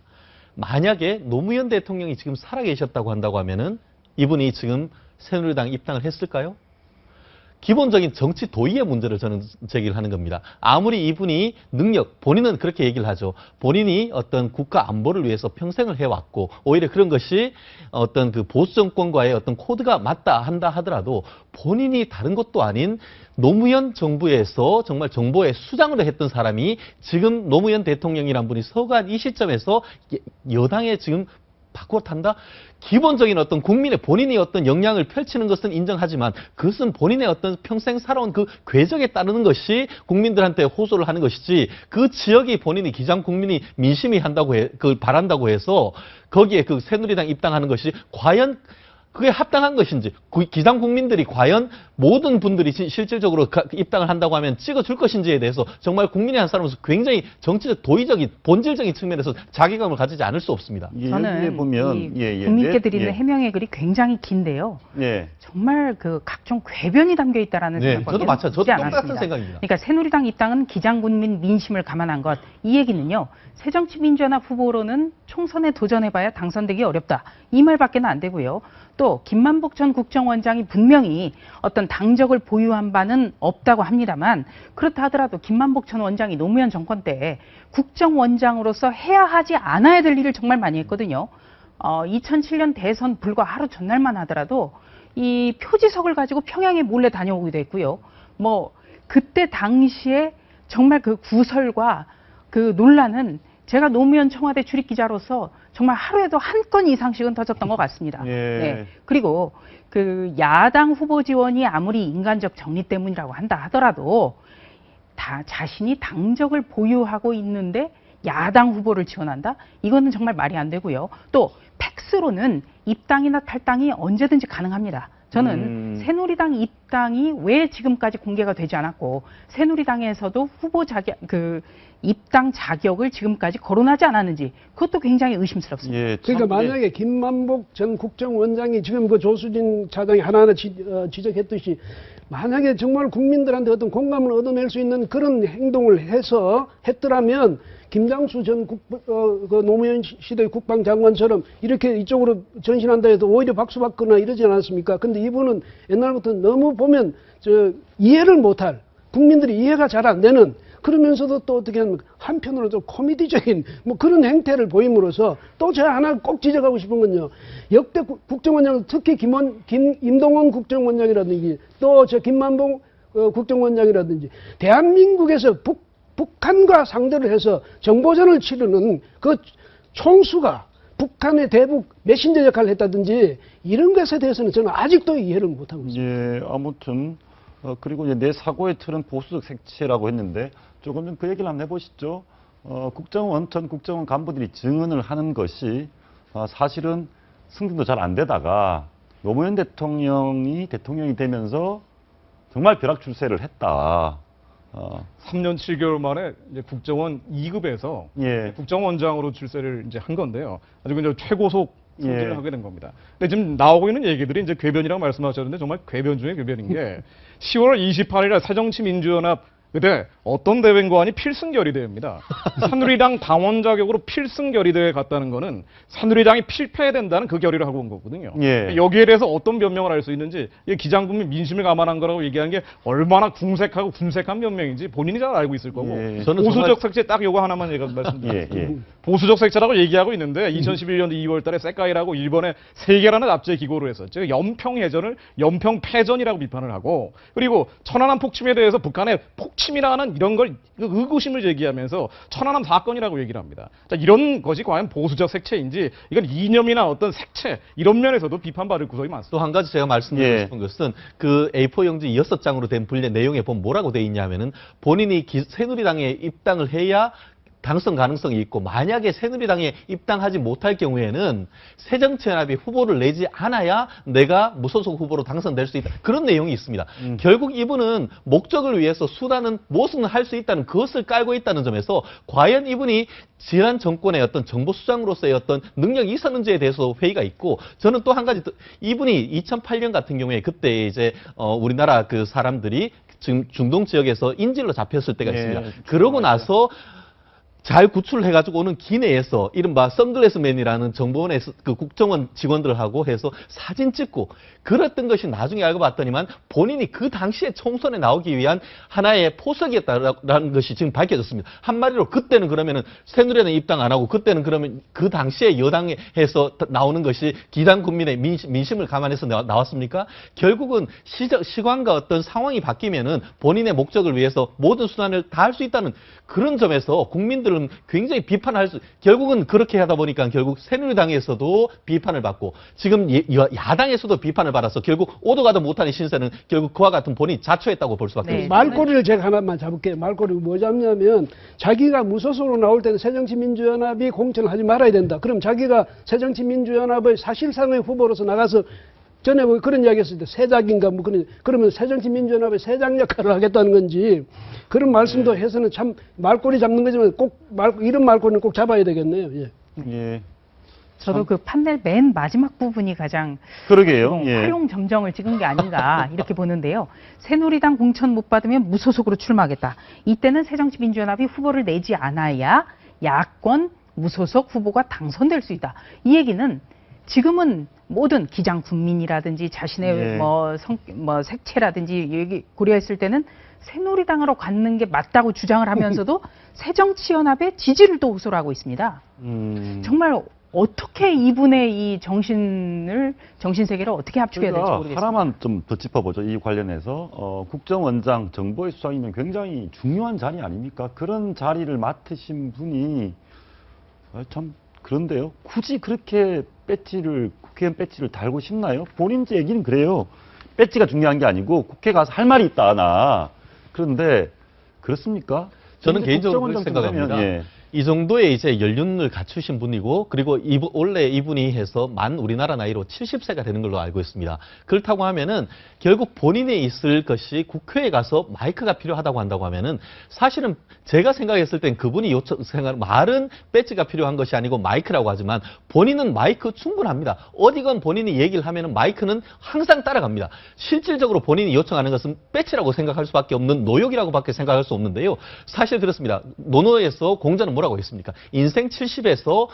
만약에 노무현 대통령이 지금 살아계셨다고 한다고 하면은 이분이 지금 새누리당 입당을 했을까요? 기본적인 정치 도의의 문제를 저는 제기를 하는 겁니다. 아무리 이분이 본인은 그렇게 얘기를 하죠. 본인이 어떤 국가 안보를 위해서 평생을 해왔고, 오히려 그런 것이 어떤 그 보수 정권과의 어떤 코드가 맞다 한다 하더라도 본인이 다른 것도 아닌 노무현 정부에서 정말 정보의 수장으로 했던 사람이 지금 노무현 대통령이란 분이 서간 이 시점에서 여당에 지금 바꿔 탄다? 기본적인 어떤 국민의 본인이 어떤 역량을 펼치는 것은 인정하지만 그것은 본인의 어떤 평생 살아온 그 궤적에 따르는 것이 국민들한테 호소를 하는 것이지 그 지역이 본인이 기장 국민이 민심이 그걸 바란다고 해서 거기에 그 새누리당 입당하는 것이 과연 그게 합당한 것인지 기장 국민들이 과연 모든 분들이 실질적으로 입당을 한다고 하면 찍어줄 것인지에 대해서 정말 국민의 한 사람으로서 굉장히 정치적, 도의적인, 본질적인 측면에서 자괴감을 가지지 않을 수 없습니다.
저는
보면
국민께 드리는 해명의 글이 굉장히 긴데요. 정말 그 각종 궤변이 담겨 있다라는 생각밖에
저도
들지
똑같은
않았습니다.
생각입니다.
그러니까 새누리당 입당은 기장군민 민심을 감안한 것. 이 얘기는요. 새정치민주연합 후보로는 총선에 도전해봐야 당선되기 어렵다. 이 말밖에는 안 되고요. 또 김만복 전 국정원장이 분명히 어떤 당적을 보유한 바는 없다고 합니다만 그렇다 하더라도 김만복 전 원장이 노무현 정권 때 국정원장으로서 해야 하지 않아야 될 일을 정말 많이 했거든요. 2007년 대선 불과 하루 전날만 하더라도 이 표지석을 가지고 평양에 몰래 다녀오기도 했고요. 뭐 그때 당시에 정말 그 구설과 그 논란은 제가 노무현 청와대 출입기자로서 정말 하루에도 한 건 이상씩은 터졌던 것 같습니다. 네. 그리고 그 야당 후보 지원이 아무리 인간적 정리 때문이라고 한다 하더라도 다 자신이 당적을 보유하고 있는데 야당 후보를 지원한다? 이거는 정말 말이 안 되고요. 또 팩스로는 입당이나 탈당이 언제든지 가능합니다. 저는 새누리당 입당이 왜 지금까지 공개가 되지 않았고 새누리당에서도 후보 자격 입당 자격을 지금까지 거론하지 않았는지 그것도 굉장히 의심스럽습니다.
그러니까 만약에 김만복 전 국정원장이 지금 그 조수진 차장이 하나하나 지적했듯이 만약에 정말 국민들한테 어떤 공감을 얻어낼 수 있는 그런 행동을 했더라면 김장수 전 그 노무현 시대 국방장관처럼 이렇게 이쪽으로 전신한다 해도 오히려 박수 받거나 이러지 않았습니까? 근데 이분은 옛날부터 너무 보면 이해를 못할 국민들이 이해가 잘 안 되는 그러면서도 또 어떻게 하면 한편으로 좀 코미디적인 뭐 그런 행태를 보임으로써 또 제가 하나 꼭 지적하고 싶은 건요. 역대 국정원장 특히 임동원 국정원장이라든지 또 저 김만봉 국정원장이라든지 대한민국에서 북한과 상대를 해서 정보전을 치르는 그 총수가 북한의 대북 메신저 역할을 했다든지 이런 것에 대해서는 저는 아직도 이해를 못하고 있습니다.
아무튼 그리고 이제 내 사고의 틀은 보수적 색채라고 했는데 조금 좀 그 얘기를 한번 해보시죠. 전 국정원 간부들이 증언을 하는 것이 사실은 승진도 잘 안 되다가 노무현 대통령이 되면서 정말 벼락 출세를 했다.
3년 7개월 만에 이제 국정원 2급에서 국정원장으로 출세를 이제 한 건데요. 아주 그냥 최고속 승진을 하게 된 겁니다. 근데 지금 나오고 있는 얘기들이 이제 궤변이라고 말씀하셨는데 정말 궤변 중에 궤변인 게 10월 28일에 새정치민주연합 그때 어떤 대회인고 필승 결의대회입니다. 새누리당 당원 자격으로 필승 결의대회에 갔다는 거는 새누리당이 필패된다는 그 결의를 하고 온 거거든요. 여기에 대해서 어떤 변명을 할 수 있는지 기장국민 민심을 감안한 거라고 얘기한 게 얼마나 궁색하고 군색한 변명인지 본인이 잘 알고 있을 거고 보수적 색채 딱 요거 하나만 제가 말씀드릴게요. 보수적 색채라고 얘기하고 있는데 2011년 2월 달에 세카이라고 일본의 세계라는 잡지에 기고를 했었죠. 연평해전을 연평패전이라고 비판을 하고 그리고 천안함 폭침에 대해서 북한의 폭침이라는 이런 걸 의구심을 제기하면서 천안함 사건이라고 얘기를 합니다. 자, 이런 것이 과연 보수적 색채인지 이건 이념이나 어떤 색채 이런 면에서도 비판받을 구석이 많습니다.
또 한 가지 제가 말씀드리고 싶은 것은 그 A4 용지 6장으로 된 분리 내용에 보면 뭐라고 돼 있냐면은 본인이 새누리당에 입당을 해야 당선 가능성이 있고 만약에 새누리당에 입당하지 못할 경우에는 새정치연합이 후보를 내지 않아야 내가 무소속 후보로 당선될 수 있다. 그런 내용이 있습니다. 결국 이분은 목적을 위해서 수단은 무엇은 할 수 있다는 그것을 깔고 있다는 점에서 과연 이분이 지난 정권의 어떤 정보수장으로서의 어떤 능력이 있었는지에 대해서 회의가 있고 저는 또 한 가지 이분이 2008년 같은 경우에 그때 이제 우리나라 그 사람들이 지금 중동 지역에서 인질로 잡혔을 때가 있습니다. 그러고 나서 잘 구출해가지고 오는 기내에서 이른바 선글라스맨이라는 정보원의 그 국정원 직원들하고 해서 사진 찍고 그랬던 것이 나중에 알고 봤더니만 본인이 그 당시에 총선에 나오기 위한 하나의 포석이었다라는 것이 지금 밝혀졌습니다. 한마디로 그때는 그러면은 새누리당 입당 안 하고 그때는 그러면 그 당시에 여당에서 나오는 것이 기당 국민의 민심을 감안해서 나왔습니까? 결국은 시간과 어떤 상황이 바뀌면은 본인의 목적을 위해서 모든 수단을 다할 수 있다는 그런 점에서 국민들은 굉장히 비판할 결국은 그렇게 하다 보니까 결국 새누리당에서도 비판을 받고 지금 야당에서도 비판을 받아서 결국 오도 가도 못하는 신세는 결국 그와 같은 본인이 자초했다고 볼 수밖에 없습니다.
말꼬리를 제가 하나만 잡을게요. 말꼬리가 뭐 잡냐면 자기가 무소속으로 나올 때는 새정치민주연합이 공천을 하지 말아야 된다. 그럼 자기가 새정치민주연합의 사실상의 후보로서 나가서 전에 뭐 그런 이야기 했을 때 세작인가 뭐 그러면 새정치민주연합의 세작 역할을 하겠다는 건지 그런 말씀도 해서는 참 말꼬리 잡는 거지만 꼭 이런 말꼬리는 꼭 잡아야 되겠네요. 예.
예.
저도 그 판넬 맨 마지막 부분이 가장
그러게요. 예.
활용 점정을 찍은 게 아닌가 이렇게 보는데요. 새누리당 공천 못 받으면 무소속으로 출마하겠다. 이때는 새정치민주연합이 후보를 내지 않아야 야권 무소속 후보가 당선될 수 있다. 이 얘기는 지금은 모든 기장 국민이라든지 자신의
예.
색채라든지 얘기 고려했을 때는 새누리당으로 갖는 게 맞다고 주장을 하면서도 새정치연합의 지지를 또 호소를 하고 있습니다. 정말 어떻게 이분의 이 정신세계를 어떻게 합축해야 될지 모르겠습니다.
하나만 좀 더 짚어보죠. 이 관련해서 국정원장 정보의 수장이면 굉장히 중요한 자리 아닙니까? 그런 자리를 맡으신 분이 참 그런데요. 굳이 그렇게 국회의원 배지를 달고 싶나요? 본인 얘기는 그래요. 배지가 중요한 게 아니고 국회 가서 할 말이 있다 하나. 그런데 그렇습니까?
저는 개인적으로 그렇게 생각합니다.
예.
이 정도의 이제 연륜을 갖추신 분이고, 그리고 원래 이분이 해서 만 우리나라 나이로 70세가 되는 걸로 알고 있습니다. 그렇다고 하면은 결국 본인이 있을 것이 국회에 가서 마이크가 필요하다고 한다고 하면은 사실은 제가 생각했을 땐 그분이 말은 배지가 필요한 것이 아니고 마이크라고 하지만 본인은 마이크 충분합니다. 어디건 본인이 얘기를 하면은 마이크는 항상 따라갑니다. 실질적으로 본인이 요청하는 것은 배지라고 생각할 수밖에 없는 노역이라고밖에 생각할 수 없는데요. 사실 그렇습니다. 논어에서 공자는 뭐라고 했습니까? 인생 70에서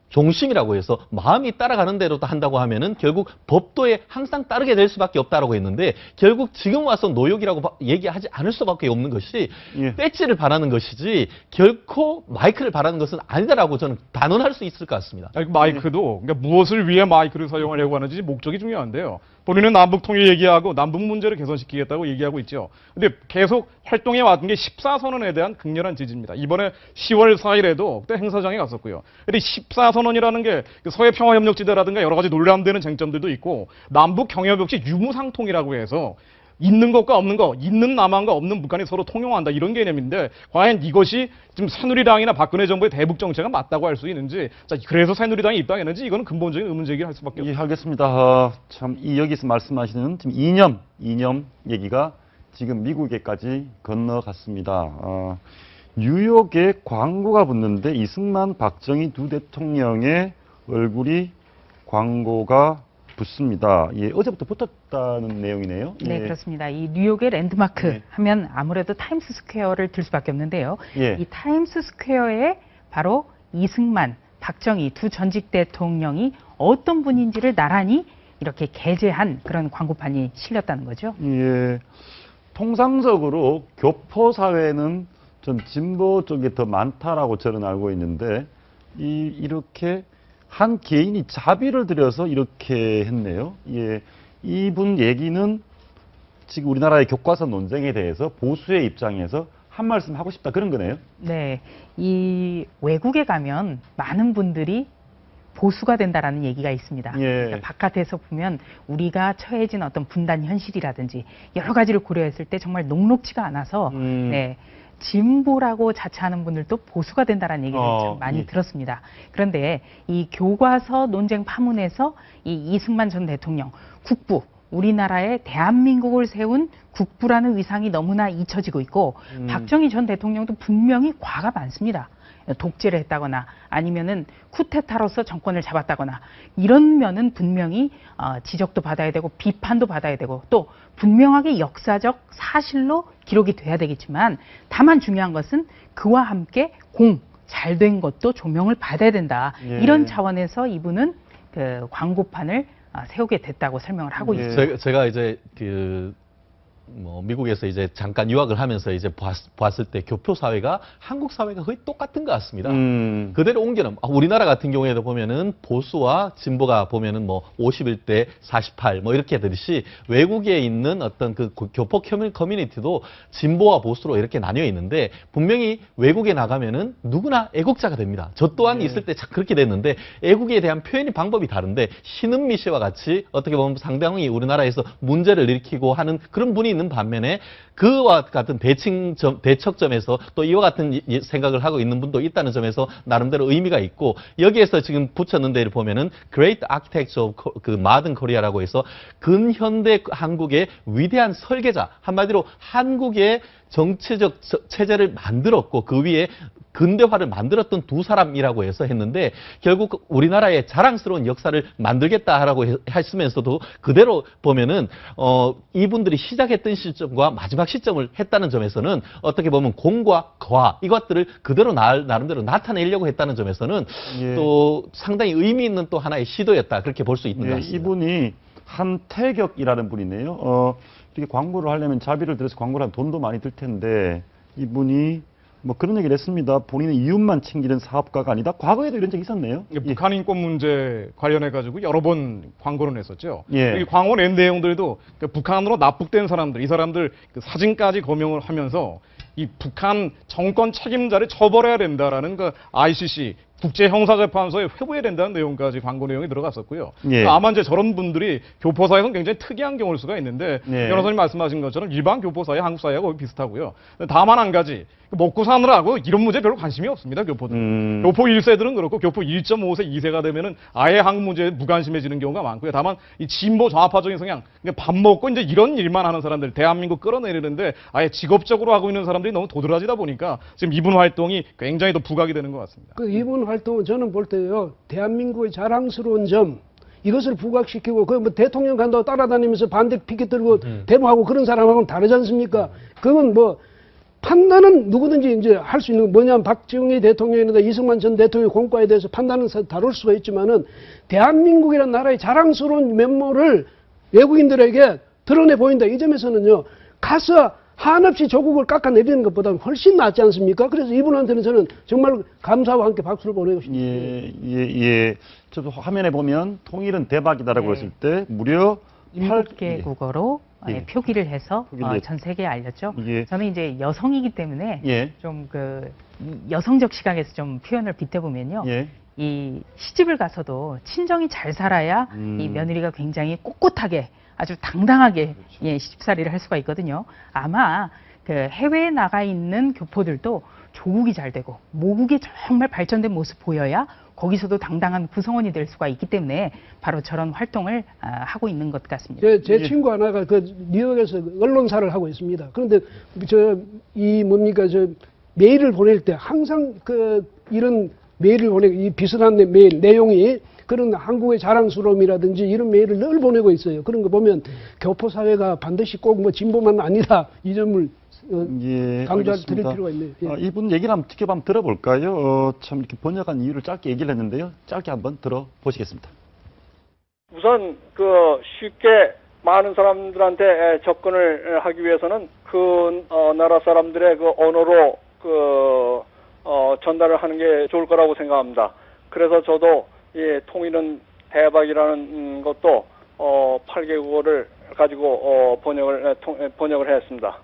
종심이라고 해서 마음이 따라가는 대로 한다고 하면은 결국 법도에 항상 따르게 될 수밖에 없다라고 했는데 결국 지금 와서 노역이라고 얘기하지 않을 수밖에 없는 것이 배지를 바라는 것이지 결코 마이크를 바라는 것은 아니다라고 저는 단언할 수 있을 것 같습니다.
마이크도 그러니까 무엇을 위해 마이크를 사용하려고 하는지 목적이 중요한데요. 본인은 남북 통일 얘기하고 남북 문제를 개선시키겠다고 얘기하고 있죠. 근데 계속 활동해 왔던 게 14선언에 대한 극렬한 지지입니다. 이번에 10월 4일에도 그때 행사장에 갔었고요. 근데 14선언이라는 게 서해 평화협력지대라든가 여러 가지 논란되는 쟁점들도 있고 남북 경협 역시 유무상통이라고 해서 있는 것과 없는 것, 있는 남한과 없는 북한이 서로 통용한다 이런 개념인데 과연 이것이 지금 새누리당이나 박근혜 정부의 대북 정책가 맞다고 할 수 있는지, 자 그래서 새누리당이 입당했는지 이거는 근본적인 의문 제기를 할 수밖에 없습니다.
예, 알겠습니다. 참 여기서 말씀하시는 지금 이념 얘기가 지금 미국에까지 건너갔습니다. 뉴욕에 광고가 붙는데 이승만, 박정희 두 대통령의 얼굴이 광고가 붙습니다. 예, 어제부터 붙었다는 내용이네요.
네,
예.
그렇습니다. 이 뉴욕의 랜드마크
네.
하면 아무래도 타임스 스퀘어를 들 수밖에 없는데요.
예.
이 타임스 스퀘어에 바로 이승만, 박정희 두 전직 대통령이 어떤 분인지를 나란히 이렇게 게재한 그런 광고판이 실렸다는 거죠.
예. 통상적으로 교포 사회는 좀 진보 쪽에 더 많다라고 저는 알고 있는데 이렇게 한 개인이 자비를 들여서 이렇게 했네요. 예. 이분 얘기는 지금 우리나라의 교과서 논쟁에 대해서 보수의 입장에서 한 말씀 하고 싶다 그런 거네요.
네. 이 외국에 가면 많은 분들이 보수가 된다라는 얘기가 있습니다.
예.
그러니까 바깥에서 보면 우리가 처해진 어떤 분단 현실이라든지 여러 가지를 고려했을 때 정말 녹록지가 않아서 네. 진보라고 자처하는 분들도 보수가 된다는 얘기를 참 많이 들었습니다. 그런데 이 교과서 논쟁 파문에서 이 이승만 전 대통령 국부, 우리나라의 대한민국을 세운 국부라는 위상이 너무나 잊혀지고 있고 박정희 전 대통령도 분명히 과가 많습니다. 독재를 했다거나 아니면은 쿠데타로서 정권을 잡았다거나 이런 면은 분명히 지적도 받아야 되고 비판도 받아야 되고 또 분명하게 역사적 사실로 기록이 돼야 되겠지만 다만 중요한 것은 그와 함께 잘된 것도 조명을 받아야 된다.
예.
이런 차원에서 이분은 그 광고판을 세우게 됐다고 설명을 하고 있습니다.
제가 이제 미국에서 이제 잠깐 유학을 하면서 이제 봤을 때 교포 사회가 한국 사회가 거의 똑같은 것 같습니다. 그대로 옮겨는 우리나라 같은 경우에도 보면은 보수와 진보가 보면은 51대 48 이렇게 하듯이 외국에 있는 어떤 그 교포 커뮤니티도 진보와 보수로 이렇게 나뉘어 있는데 분명히 외국에 나가면은 누구나 애국자가 됩니다. 저 또한 있을 때 그렇게 됐는데 애국에 대한 표현이 방법이 다른데 신은미 씨와 같이 어떻게 보면 상당히 우리나라에서 문제를 일으키고 하는 그런 분이 있는 반면에 그와 같은 대척점에서 또 이와 같은 생각을 하고 있는 분도 있다는 점에서 나름대로 의미가 있고, 여기에서 지금 붙였는 데를 보면은 Great Architecture of 그 Modern Korea라고 해서 근현대 한국의 위대한 설계자, 한마디로 한국의 정치적 체제를 만들었고 그 위에 근대화를 만들었던 두 사람이라고 해서 했는데, 결국 우리나라의 자랑스러운 역사를 만들겠다라고 했으면서도 그대로 보면은 이분들이 시작했던 시점과 마지막 시점을 했다는 점에서는 어떻게 보면 공과 과 이것들을 그대로 나름대로 나타내려고 했다는 점에서는
예.
또 상당히 의미 있는 또 하나의 시도였다, 그렇게 볼 수 있는 것 같습니다.
이분이 한태격이라는 분이네요. 이렇게 광고를 하려면 자비를 들여서 광고를 하면 돈도 많이 들 텐데, 이분이 뭐 그런 얘기를 했습니다. 본인은 이윤만 챙기는 사업가가 아니다. 과거에도 이런 적이 있었네요.
북한 인권 문제 관련해 가지고 여러 번 광고를 냈었죠.
예.
이 광고 낸 내용들도 북한으로 납북된 사람들, 이 사람들 그 사진까지 검명을 하면서 이 북한 정권 책임자를 처벌해야 된다라는 그 ICC 국제형사재판소에 회부해야 된다는 내용까지 광고 내용이 들어갔었고요.
예.
아마 이제 저런 분들이 교포사에서는 굉장히 특이한 경우일 수가 있는데,
예.
변호사님 말씀하신 것처럼 일반 교포사회, 한국 사회하고 거의 비슷하고요. 다만 한 가지, 먹고 사느라고 이런 문제에 별로 관심이 없습니다, 교포들은. 교포 1세들은 그렇고 교포 1.5세, 2세가 되면은 아예 한국 문제에 무관심해지는 경우가 많고요. 다만 이 진보 좌파적인 성향, 그러니까 밥 먹고 이제 이런 일만 하는 사람들, 대한민국 끌어내리는데 아예 직업적으로 하고 있는 사람들이 너무 도드라지다 보니까 지금 이분 활동이 굉장히 더 부각이 되는 것 같습니다.
그 이분 활동은 저는 볼 때요, 대한민국의 자랑스러운 점, 이것을 부각시키고, 그 뭐 대통령 간다고 따라다니면서 반대 피켓 들고 데모하고 그런 사람하고는 다르지 않습니까? 그건 뭐, 판단은 누구든지 이제 할 수 있는 거 뭐냐면, 박정희 대통령이나 이승만 전 대통령의 공과에 대해서 판단은 다룰 수가 있지만은, 대한민국이라는 나라의 자랑스러운 면모를 외국인들에게 드러내 보인다. 이 점에서는요, 가서 한없이 조국을 깎아내리는 것보다 훨씬 낫지 않습니까? 그래서 이분한테는 저는 정말 감사와 함께 박수를 보내고 싶습니다.
예. 저도 화면에 보면 통일은 대박이다라고 했을 때 무려
7개 국어로
예.
표기를 해서
표기를
전 세계에 알렸죠.
예.
저는 이제 여성이기 때문에
예.
좀 그 여성적 시각에서 좀 표현을 빗대보면요.
예.
이 시집을 가서도 친정이 잘 살아야 이 며느리가 굉장히 꼿꼿하게 아주 당당하게 예, 시집살이를 할 수가 있거든요. 아마 그 해외에 나가 있는 교포들도 조국이 잘 되고 모국이 정말 발전된 모습 보여야 거기서도 당당한 구성원이 될 수가 있기 때문에 바로 저런 활동을 하고 있는 것 같습니다.
제 친구 하나가 그 뉴욕에서 언론사를 하고 있습니다. 그런데 메일을 보낼 때 항상 이런 메일을 보내고, 이 비슷한 메일 내용이 그런 한국의 자랑스러움이라든지 이런 메일을 늘 보내고 있어요. 그런 거 보면 교포 사회가 반드시 꼭 뭐 진보만 아니다, 이 점을 강조할 드릴 필요가 있네요. 예.
이분 얘기를 한번 직접 한번 들어볼까요? 참 이렇게 번역한 이유를 짧게 얘기를 했는데요. 짧게 한번 들어보시겠습니다.
우선 쉽게 많은 사람들한테 접근을 하기 위해서는 그 나라 사람들의 그 언어로 전달을 하는 게 좋을 거라고 생각합니다. 그래서 저도 통일은 대박이라는 것도 8개국어를 가지고 번역을 했습니다.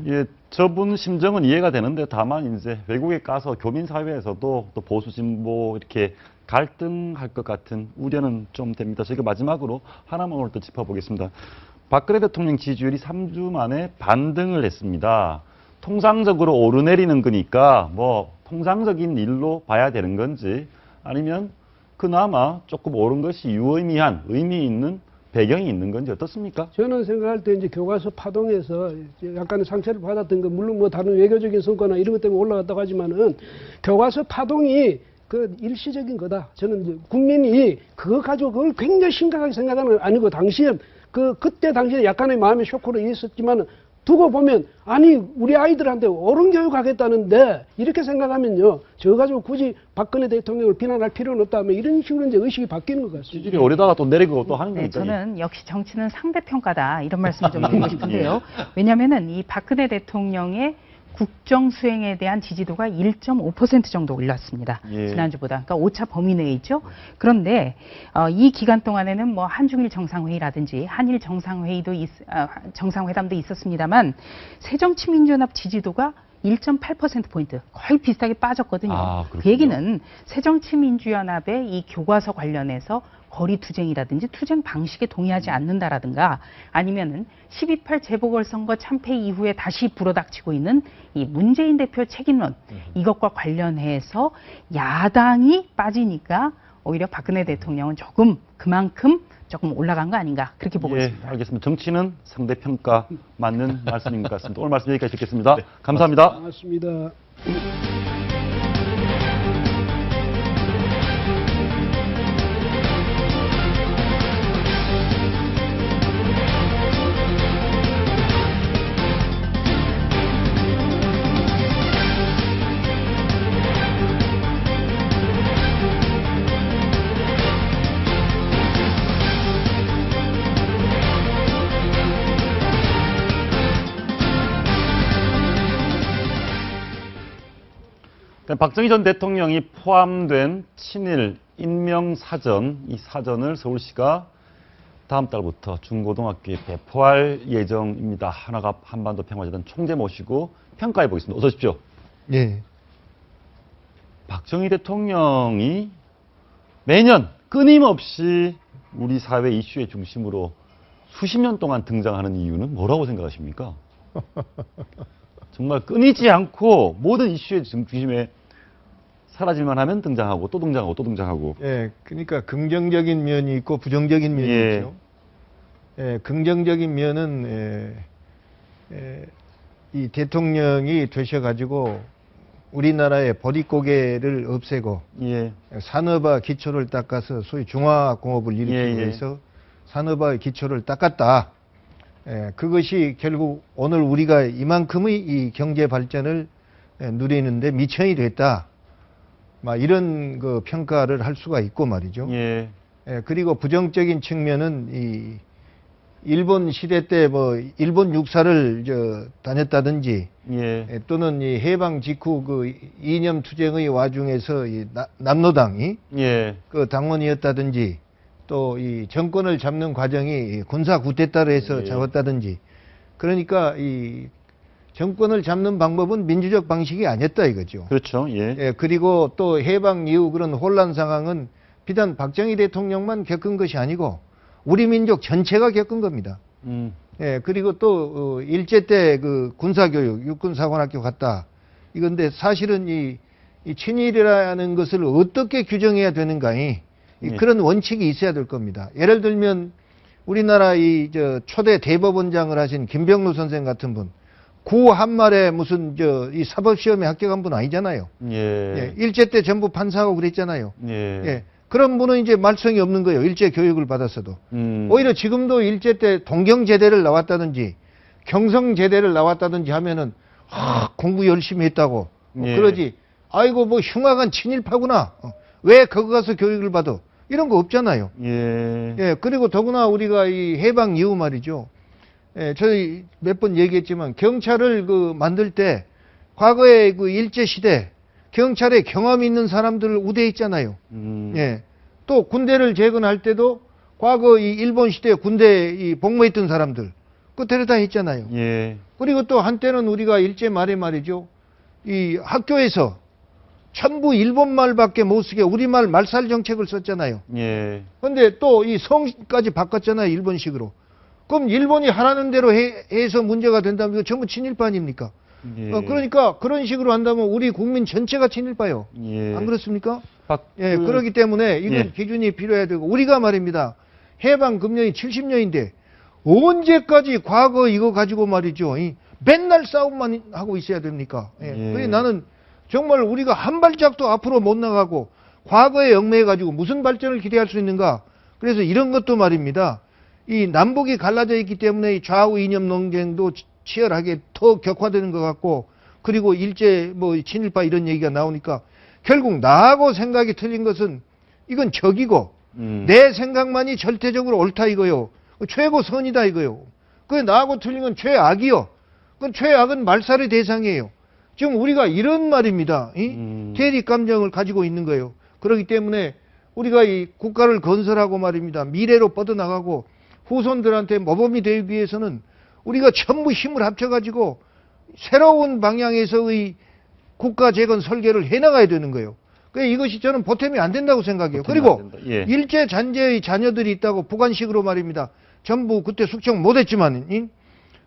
예, 저분 심정은 이해가 되는데, 다만 이제 외국에 가서 교민 사회에서도 또 보수 진보 이렇게 갈등할 것 같은 우려는 좀 됩니다. 저희가 마지막으로 하나만 오늘 또 짚어보겠습니다. 박근혜 대통령 지지율이 3주 만에 반등을 했습니다. 통상적으로 오르내리는 거니까 뭐 통상적인 일로 봐야 되는 건지, 아니면 그나마 조금 오른 것이 유의미한, 의미 있는 배경이 있는 건지 어떻습니까?
저는 생각할 때 이제 교과서 파동에서 약간의 상처를 받았던 거, 물론 뭐 다른 외교적인 성과나 이런 것 때문에 올라갔다고 하지만은 교과서 파동이 그 일시적인 거다. 저는 이제 국민이 그거 가지고 그걸 굉장히 심각하게 생각하는 건 아니고, 당시에 그때 당시에 약간의 마음의 쇼크로 있었지만 두고 보면, 아니 우리 아이들한테 옳은 교육하겠다는데 이렇게 생각하면요, 저 가지고 굳이 박근혜 대통령을 비난할 필요는 없다면 이런 식으로 이제 의식이 바뀌는 것 같습니다.
지지율이 오르다가 또 내리고 또 하는 거니까.
저는 역시 정치는 상대평가다, 이런 말씀 좀 드리고 싶은데요. 왜냐하면은 이 박근혜 대통령의 국정 수행에 대한 지지도가 1.5% 정도 올랐습니다.
예.
지난주보다. 그러니까 5차 범위 내에 있죠. 그런데 이 기간 동안에는 뭐 한중일 정상회의라든지 한일 정상회담도 있었습니다만 새정치민주연합 지지도가 1.8%포인트 거의 비슷하게 빠졌거든요. 그 얘기는 새정치민주연합의 이 교과서 관련해서 거리 투쟁이라든지 투쟁 방식에 동의하지 않는다라든가 아니면은 12.8 재보궐선거 참패 이후에 다시 불어닥치고 있는 이 문재인 대표 책임론 이것과 관련해서 야당이 빠지니까 오히려 박근혜 대통령은 그만큼 조금 올라간 거 아닌가 그렇게 보고 있습니다.
알겠습니다. 정치는 상대평가 맞는 말씀인 것 같습니다. 오늘 말씀 여기까지 듣겠습니다. 감사합니다.
고맙습니다.
박정희 전 대통령이 포함된 친일 인명사전, 이 사전을 서울시가 다음 달부터 중고등학교에 배포할 예정입니다. 하나갑 한반도 평화재단 총재 모시고 평가해 보겠습니다. 어서 오십시오.
예.
박정희 대통령이 매년 끊임없이 우리 사회 이슈의 중심으로 수십 년 동안 등장하는 이유는 뭐라고 생각하십니까? 정말 끊이지 않고 모든 이슈의 중심에 사라질만 하면 등장하고 또 등장하고 또 등장하고.
예, 그러니까 긍정적인 면이 있고 부정적인 면이 있죠. 예, 긍정적인 면은 이 대통령이 되셔가지고 우리나라의 보릿고개를 없애고 산업화 기초를 닦아서 소위 중화공업을 일으키기 위해서 산업화의 기초를 닦았다. 그것이 결국 오늘 우리가 이만큼의 이 경제 발전을 누리는데 미천이 됐다. 막 이런 그 평가를 할 수가 있고 말이죠. 그리고 부정적인 측면은 이 일본 시대 때 뭐 일본 육사를 다녔다든지 또는 이 해방 직후 그 이념 투쟁의 와중에서 이 남로당이 그 당원이었다든지 또 이 정권을 잡는 과정이 군사 쿠데타를 해서 잡았다든지 그러니까 이 정권을 잡는 방법은 민주적 방식이 아니었다 이거죠.
그렇죠.
그리고 또 해방 이후 그런 혼란 상황은 비단 박정희 대통령만 겪은 것이 아니고 우리 민족 전체가 겪은 겁니다. 그리고 또 일제 때 그 군사교육, 육군사관학교 갔다. 이건데 사실은 이 친일이라는 것을 어떻게 규정해야 되는가 그런 원칙이 있어야 될 겁니다. 예를 들면 우리나라 초대 대법원장을 하신 김병루 선생 같은 분, 구 한말에 무슨 이 사법시험에 합격한 분 아니잖아요. 일제 때 전부 판사하고 그랬잖아요. 그런 분은 이제 말썽이 없는 거예요. 일제 교육을 받았어도. 오히려 지금도 일제 때 동경제대를 나왔다든지 경성제대를 나왔다든지 하면은 공부 열심히 했다고 그러지. 아이고 뭐 흉악한 친일파구나. 왜 거기 가서 교육을 받아? 이런 거 없잖아요. 그리고 더구나 우리가 이 해방 이후 말이죠. 저희 몇 번 얘기했지만 경찰을 만들 때 과거에 그 일제 시대 경찰에 경험이 있는 사람들을 우대했잖아요. 또 군대를 재건할 때도 과거 이 일본 시대 군대에 복무했던 사람들 그때를 다 했잖아요. 그리고 또 한때는 우리가 일제 말에 말이죠. 이 학교에서 전부 일본말밖에 못 쓰게 우리말 말살 정책을 썼잖아요. 그런데 또 이 성까지 바꿨잖아요. 일본식으로. 그럼 일본이 하라는 대로 해서 문제가 된다면 이거 전부 친일파 아닙니까? 그러니까 그런 식으로 한다면 우리 국민 전체가 친일파요. 안 그렇습니까? 그렇기 때문에 이건 기준이 필요해야 되고 우리가 말입니다. 해방 금년이 70년인데 언제까지 과거 이거 가지고 말이죠. 맨날 싸움만 하고 있어야 됩니까? 그래서 나는 정말 우리가 한 발짝도 앞으로 못 나가고 과거에 얽매여가지고 무슨 발전을 기대할 수 있는가? 그래서 이런 것도 말입니다. 이 남북이 갈라져 있기 때문에 이 좌우 이념 논쟁도 치열하게 더 격화되는 것 같고 그리고 일제 뭐 친일파 이런 얘기가 나오니까 결국 나하고 생각이 틀린 것은 이건 적이고 내 생각만이 절대적으로 옳다 이거요. 최고 선이다 이거요. 그 나하고 틀린 건 최악이요. 그 최악은 말살의 대상이에요. 지금 우리가 이런 말입니다. 대립 감정을 가지고 있는 거예요. 그렇기 때문에 우리가 이 국가를 건설하고 말입니다. 미래로 뻗어나가고 후손들한테 모범이 되기 위해서는 우리가 전부 힘을 합쳐가지고 새로운 방향에서의 국가 재건 설계를 해나가야 되는 거예요. 그러니까 이것이 저는 보탬이 안 된다고 생각해요. 그리고
예.
일제 잔재의 자녀들이 있다고 북한식으로 말입니다. 전부 그때 숙청 못했지만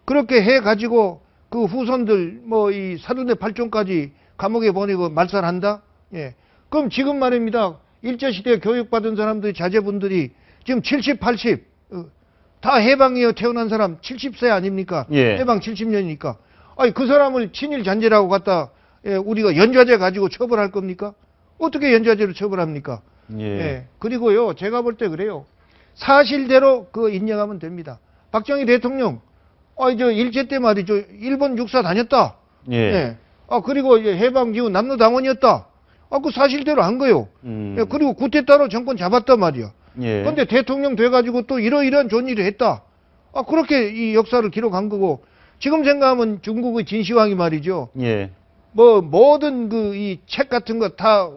그렇게 해가지고 그 후손들 뭐 이 사돈의 팔촌까지 감옥에 보내고 말살한다. 예. 그럼 지금 말입니다. 일제시대 교육받은 사람들 자제분들이 지금 70, 80 다 해방이어 태어난 사람 70세 아닙니까?
예.
해방 70년이니까. 아니 그 사람을 친일 잔재라고 갖다 우리가 연좌제 가지고 처벌할 겁니까? 어떻게 연좌제로 처벌합니까?
예.
예. 그리고요, 제가 볼 때 그래요. 사실대로 그거 인정하면 됩니다. 박정희 대통령, 저 일제 때 말이죠. 일본 육사 다녔다.
예.
예. 그리고 이제 해방 이후 남로당원이었다. 그 사실대로 한 거예요. 예. 그리고 쿠데타로 정권 잡았단 말이야.
예.
근데 대통령 돼가지고 또 이러이러한 좋은 일을 했다. 그렇게 이 역사를 기록한 거고, 지금 생각하면 중국의 진시황이 말이죠.
예.
뭐, 모든 이 책 같은 거 다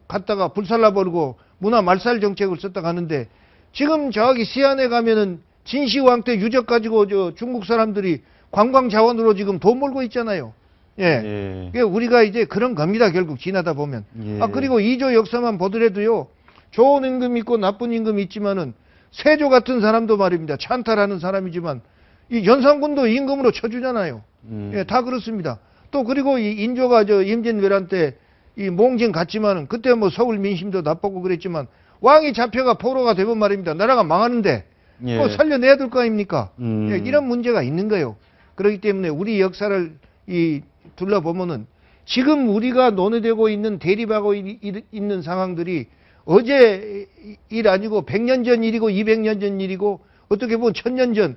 갖다가 불살라버리고 문화 말살 정책을 썼다 가는데, 지금 저기 시안에 가면은 진시황 때 유적 가지고 중국 사람들이 관광 자원으로 지금 돈 벌고 있잖아요. 예. 그러니까 우리가 이제 그런 겁니다. 결국 지나다 보면.
예.
그리고 이조 역사만 보더라도요. 좋은 임금 있고 나쁜 임금이 있지만은 세조 같은 사람도 말입니다. 찬탈하는 사람이지만 이 연산군도 임금으로 쳐주잖아요. 예, 다 그렇습니다. 또 그리고 이 인조가 임진왜란 때 이 몽진 갔지만은 그때 뭐 서울 민심도 나쁘고 그랬지만 왕이 잡혀가 포로가 되면 말입니다. 나라가 망하는데
예.
살려내야 될 거 아닙니까? 예, 이런 문제가 있는 거예요. 그렇기 때문에 우리 역사를 둘러보면은 지금 우리가 논의되고 있는 대립하고 있는 상황들이 어제 일 아니고 100년 전 일이고 200년 전 일이고 어떻게 보면 1000년 전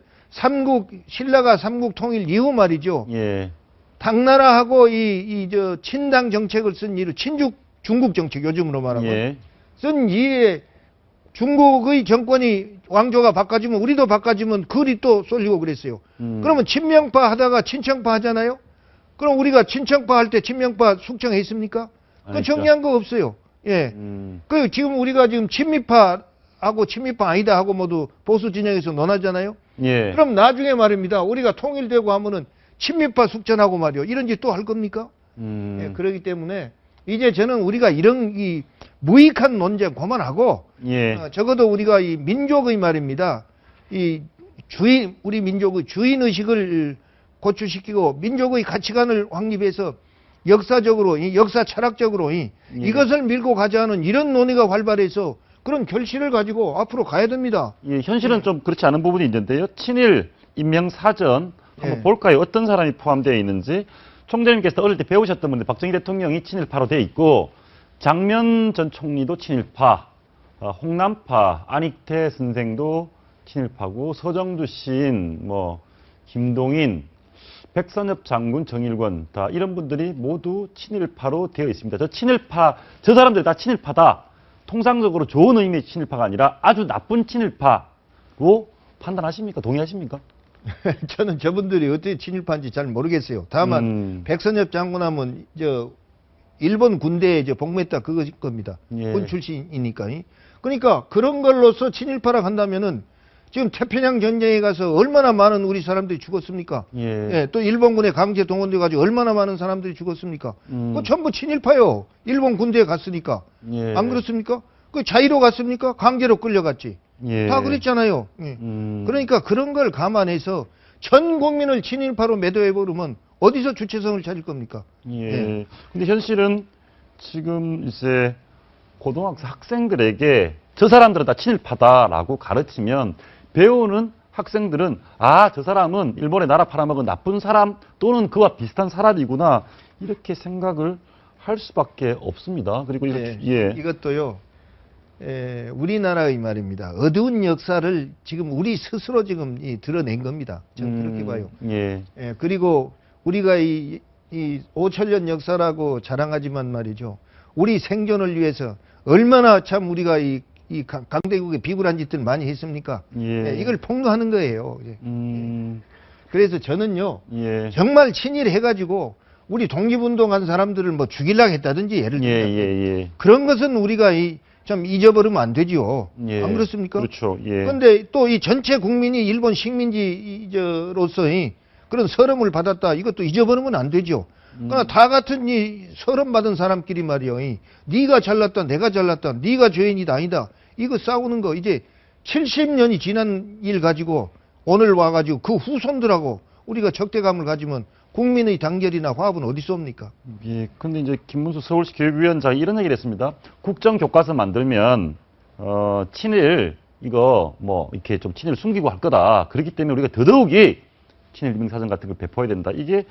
신라가 삼국 통일 이후 말이죠.
예.
당나라하고 친당 정책을 쓴 이유, 중국 정책 요즘으로 말하면
예.
쓴 이에 중국의 정권이 왕조가 바꿔지면 우리도 바꿔지면 글이 또 쏠리고 그랬어요. 그러면 친명파 하다가 친청파 하잖아요. 그럼 우리가 친청파 할 때 친명파 숙청했습니까? 그 정리한 거 없어요. 예. 그 지금 우리가 지금 친미파하고 친미파 아니다 하고 모두 보수 진영에서 논하잖아요.
예.
그럼 나중에 말입니다. 우리가 통일되고 하면은 친미파 숙청하고 말이요. 이런 짓 또 할 겁니까? 예, 그렇기 때문에 이제 저는 우리가 이런 무익한 논쟁 그만하고
예.
적어도 우리가 이 민족의 말입니다. 우리 민족의 주인 의식을 고취시키고 민족의 가치관을 확립해서 역사적으로 역사 철학적으로 이것을 밀고 가자는 이런 논의가 활발해서 그런 결실을 가지고 앞으로 가야 됩니다.
예, 현실은 좀 그렇지 않은 부분이 있는데요. 친일 인명 사전 한번 볼까요? 어떤 사람이 포함되어 있는지. 총재님께서 어릴 때 배우셨던 분데 박정희 대통령이 친일파로 되어 있고 장면 전 총리도 친일파, 홍남파, 안익태 선생도 친일파고 서정주 시인, 김동인, 백선엽 장군, 정일권 다 이런 분들이 모두 친일파로 되어 있습니다. 저 사람들이 다 친일파다. 통상적으로 좋은 의미의 친일파가 아니라 아주 나쁜 친일파로 판단하십니까? 동의하십니까?
저는 저분들이 어떻게 친일파인지 잘 모르겠어요. 다만 백선엽 장군하면 일본 군대에 복무했다 그것일 겁니다.
예.
군 출신이니까. 그러니까 그런 걸로서 친일파라 한다면은 지금 태평양 전쟁에 가서 얼마나 많은 우리 사람들이 죽었습니까?
예.
예, 또 일본군에 강제 동원돼 가지고 얼마나 많은 사람들이 죽었습니까? 그 전부 친일파요. 일본 군대에 갔으니까.
예.
안 그렇습니까? 그 자의로 갔습니까? 강제로 끌려갔지.
예.
다 그랬잖아요. 예. 그러니까 그런 걸 감안해서 전 국민을 친일파로 매도해버리면 어디서 주체성을 찾을 겁니까?
예. 근데 현실은 지금 이제 고등학생 학생들에게 저 사람들은 다 친일파다라고 가르치면 배우는 학생들은 저 사람은 일본에 나라 팔아먹은 나쁜 사람 또는 그와 비슷한 사람이구나 이렇게 생각을 할 수밖에 없습니다. 그리고
이것도요. 우리나라의 말입니다. 어두운 역사를 지금 우리 스스로 지금 드러낸 겁니다. 저는 그렇게 봐요.
예.
그리고 우리가 이 5천년 역사라고 자랑하지만 말이죠. 우리 생존을 위해서 얼마나 참 우리가 이 강대국의 비굴한 짓들 많이 했습니까?
예.
이걸 폭로하는 거예요. 그래서 저는요. 정말 친일해가지고 우리 독립운동한 사람들을 죽이려고 했다든지 예를 들면 그런 것은 우리가 좀 잊어버리면 안 되지요. 안 그렇습니까?
그렇죠.
그런데 또 이 전체 국민이 일본 식민지로서 그런 서름을 받았다. 이것도 잊어버리면 안 되죠. 그러나 다 같은 이 서름 받은 사람끼리 말이요. 네가 잘났다, 내가 잘났다, 네가 죄인이다, 아니다. 이거 싸우는 거 이제 70년이 지난 일 가지고 오늘 와가지고 그 후손들하고 우리가 적대감을 가지면 국민의 단결이나 화합은 어디서 옵니까?
예, 근데 이제 김문수 서울시 교육위원장이 이런 얘기를 했습니다. 국정교과서 만들면, 친일, 이거 뭐, 이렇게 좀 친일을 숨기고 할 거다. 그렇기 때문에 우리가 더더욱이 친일 유명사전 같은 걸 배포해야 된다. 이게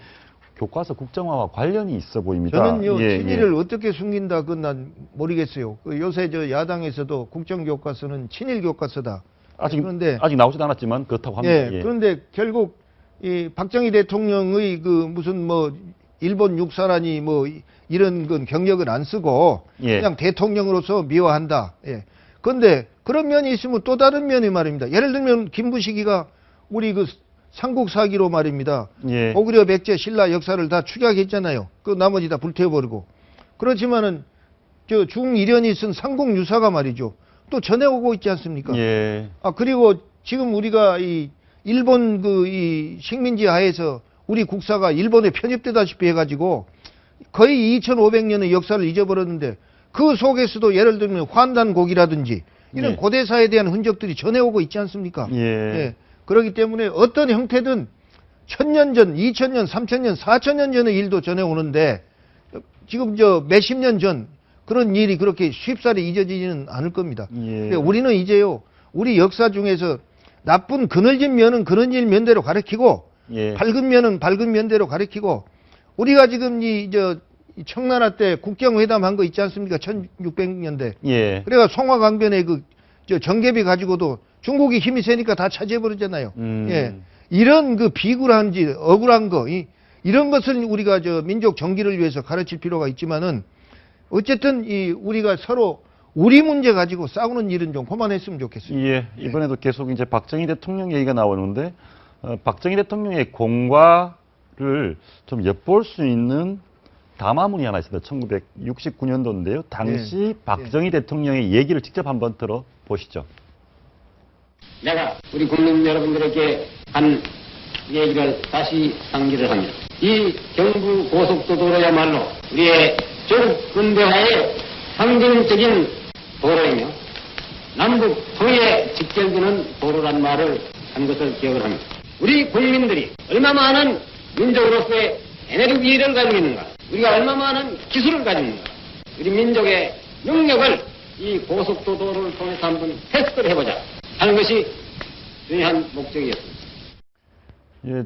교과서 국정화와 관련이 있어 보입니다.
저는요,
예,
친일을 어떻게 숨긴다, 그건 난 모르겠어요. 요새 저 야당에서도 국정교과서는 친일 교과서다. 그런데
아직 나오지도 않았지만 그렇다고 합니다.
예, 그런데 결국 이 박정희 대통령의 그 무슨 뭐 일본 육사라니 뭐 이런 건 경력을 안 쓰고 그냥 대통령으로서 미화한다. 예. 그런데 그런 면이 있으면 또 다른 면이 말입니다. 예를 들면 김부식이가 우리 그 삼국 사기로 말입니다. 고구려 백제 신라 역사를 다 축약했잖아요. 그 나머지 다 불태워버리고. 그렇지만은 저 중일연이 쓴 삼국 유사가 말이죠. 또 전해오고 있지 않습니까? 그리고 지금 우리가 이 일본 그 이 식민지 하에서 우리 국사가 일본에 편입되다시피 해가지고 거의 2500년의 역사를 잊어버렸는데 그 속에서도 예를 들면 환단곡이라든지 이런 고대사에 대한 흔적들이 전해오고 있지 않습니까? 예. 그렇기 때문에 어떤 형태든 1000년 전, 2000년, 3000년, 4000년 전의 일도 전해오는데 지금 저 몇십 년 전 그런 일이 그렇게 쉽사리 잊어지지는 않을 겁니다. 근데 우리는 이제요, 우리 역사 중에서 나쁜 그늘진 면은 그늘진 면대로 가리키고 밝은 면은 밝은 면대로 가리키고 우리가 지금 이 청나라 때 국경회담 한 거 있지 않습니까? 1600년대. 그래가 송화강변에 그 정계비 가지고도 중국이 힘이 세니까 다 차지해버렸잖아요. 이런 그 비굴한 짓, 억울한 거, 이런 것을 우리가 민족 정기를 위해서 가르칠 필요가 있지만은 어쨌든 우리가 서로 우리 문제 가지고 싸우는 일은 좀 그만했으면 좋겠어요.
이번에도 계속 이제 박정희 대통령 얘기가 나오는데, 박정희 대통령의 공과를 좀 엿볼 수 있는 담화문이 하나 있습니다. 1969년도인데요. 당시 박정희 대통령의 얘기를 직접 한번 들어보시죠.
내가 우리 국민 여러분들에게 한 얘기를 다시 상기를 합니다. 이 경부 고속도로야말로 우리의 조국 근대화의 상징적인 도로이며 남북 통일에 직결되는 도로란 말을 한 것을 기억을 합니다. 우리 국민들이 얼마 많은 민족으로서의 에너지를 가지고 있는가, 우리가 얼마 많은 기술을 가지고 있는가, 우리 민족의 능력을 이 고속도로를 통해서 한번 테스트를 해보자 하는 것이 중요한 목적이었습니다.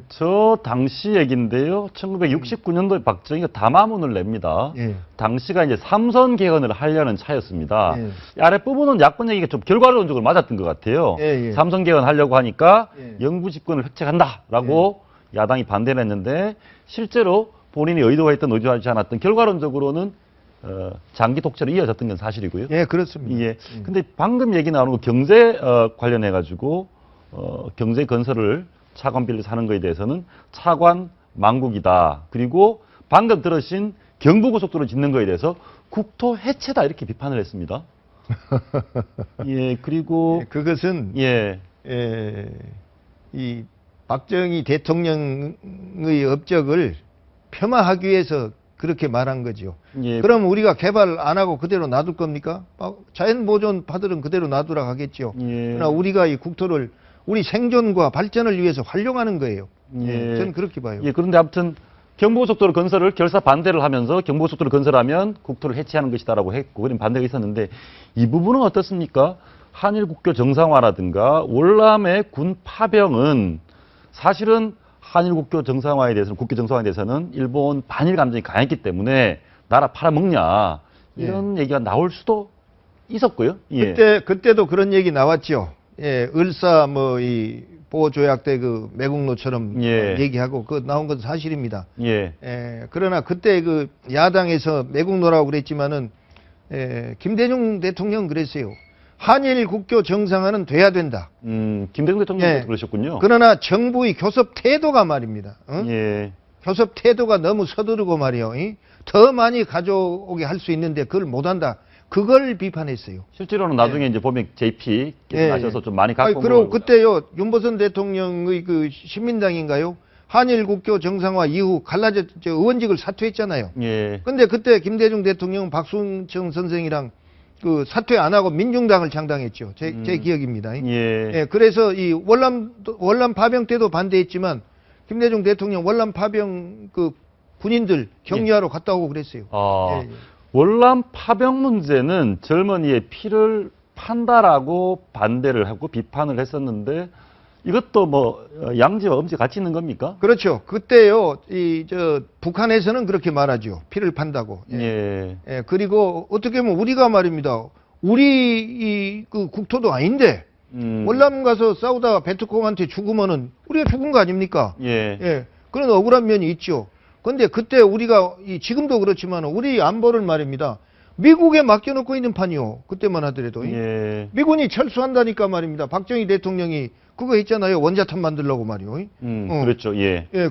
저 당시 얘기인데요. 1969년도에 박정희가 담화문을 냅니다. 당시가 이제 삼선 개헌을 하려는 차였습니다. 이 아랫부분은 야권 얘기가 좀 결과론적으로 맞았던 것 같아요. 삼선 개헌하려고 하니까 영부 집권을 획책한다라고 야당이 반대를 했는데 실제로 본인이 의도했던 의도하지 않았던 결과론적으로는 장기 독재로 이어졌던 건 사실이고요.
그렇습니다.
근데 방금 얘기 나오는 거 경제 관련해 가지고 경제 건설을 차관 빌려서 하는 것에 대해서는 차관 망국이다. 그리고 방금 들으신 경부고속도로 짓는 것에 대해서 국토 해체다 이렇게 비판을 했습니다. 그리고
그것은 이 박정희 대통령의 업적을 폐마하기 위해서 그렇게 말한 거죠. 그럼 우리가 개발 안 하고 그대로 놔둘 겁니까? 자연 보존 파들은 그대로 놔두라 하겠죠. 그러나 우리가 이 국토를 우리 생존과 발전을 위해서 활용하는 거예요. 저는 그렇게 봐요.
그런데 아무튼 경부고속도로 건설을 결사 반대를 하면서 경부고속도로 건설하면 국토를 해체하는 것이다라고 했고 그런 반대가 있었는데 이 부분은 어떻습니까? 한일 국교 정상화라든가 월남의 군 파병은 사실은 한일 국교 정상화에 대해서는 국교 정상화에 대해서는 일본 반일 감정이 강했기 때문에 나라 팔아먹냐 이런 얘기가 나올 수도 있었고요.
그때도 그런 얘기 나왔죠. 을사 이 보호조약 때 그 매국노처럼 얘기하고 그 나온 건 사실입니다. 그러나 그때 그 야당에서 매국노라고 그랬지만은 김대중 대통령 그랬어요. 한일 국교 정상화는 돼야 된다.
김대중 대통령도 그러셨군요.
그러나 정부의 교섭 태도가 말입니다. 교섭 태도가 너무 서두르고 말이요. 더 많이 가져오게 할 수 있는데 그걸 못한다. 그걸 비판했어요.
실제로는 나중에 이제 보면 JP 나셔서 좀 많이 갖고.
그리고 그때요 윤보선 대통령의 그 신민당인가요? 한일 국교 정상화 이후 갈라졌죠. 의원직을 사퇴했잖아요.
예.
근데 그때 김대중 대통령은 박순청 선생이랑 그 사퇴 안 하고 민중당을 창당했죠. 제 기억입니다.
예.
예, 그래서 이 월남 파병 때도 반대했지만 김대중 대통령 월남 파병 그 군인들 격려하러 갔다 오고 그랬어요.
아,
예, 예.
월남 파병 문제는 젊은이의 피를 판다라고 반대를 하고 비판을 했었는데 이것도 뭐 양지와 음지 같이 있는 겁니까?
그렇죠. 그때요, 북한에서는 그렇게 말하죠. 피를 판다고. 예.
예.
예, 그리고 어떻게 보면 우리가 말입니다. 우리 그 국토도 아닌데 월남 가서 싸우다가 베트콩한테 죽으면은 우리가 죽은 거 아닙니까?
예.
예. 그런 억울한 면이 있죠. 근데 그때 우리가 지금도 그렇지만 우리 안보를 말입니다. 미국에 맡겨놓고 있는 판이요. 그때만 하더라도.
예.
미군이 철수한다니까 말입니다. 박정희 대통령이 그거 했잖아요. 원자탄 만들려고 말이요.
그렇죠. 예.
예.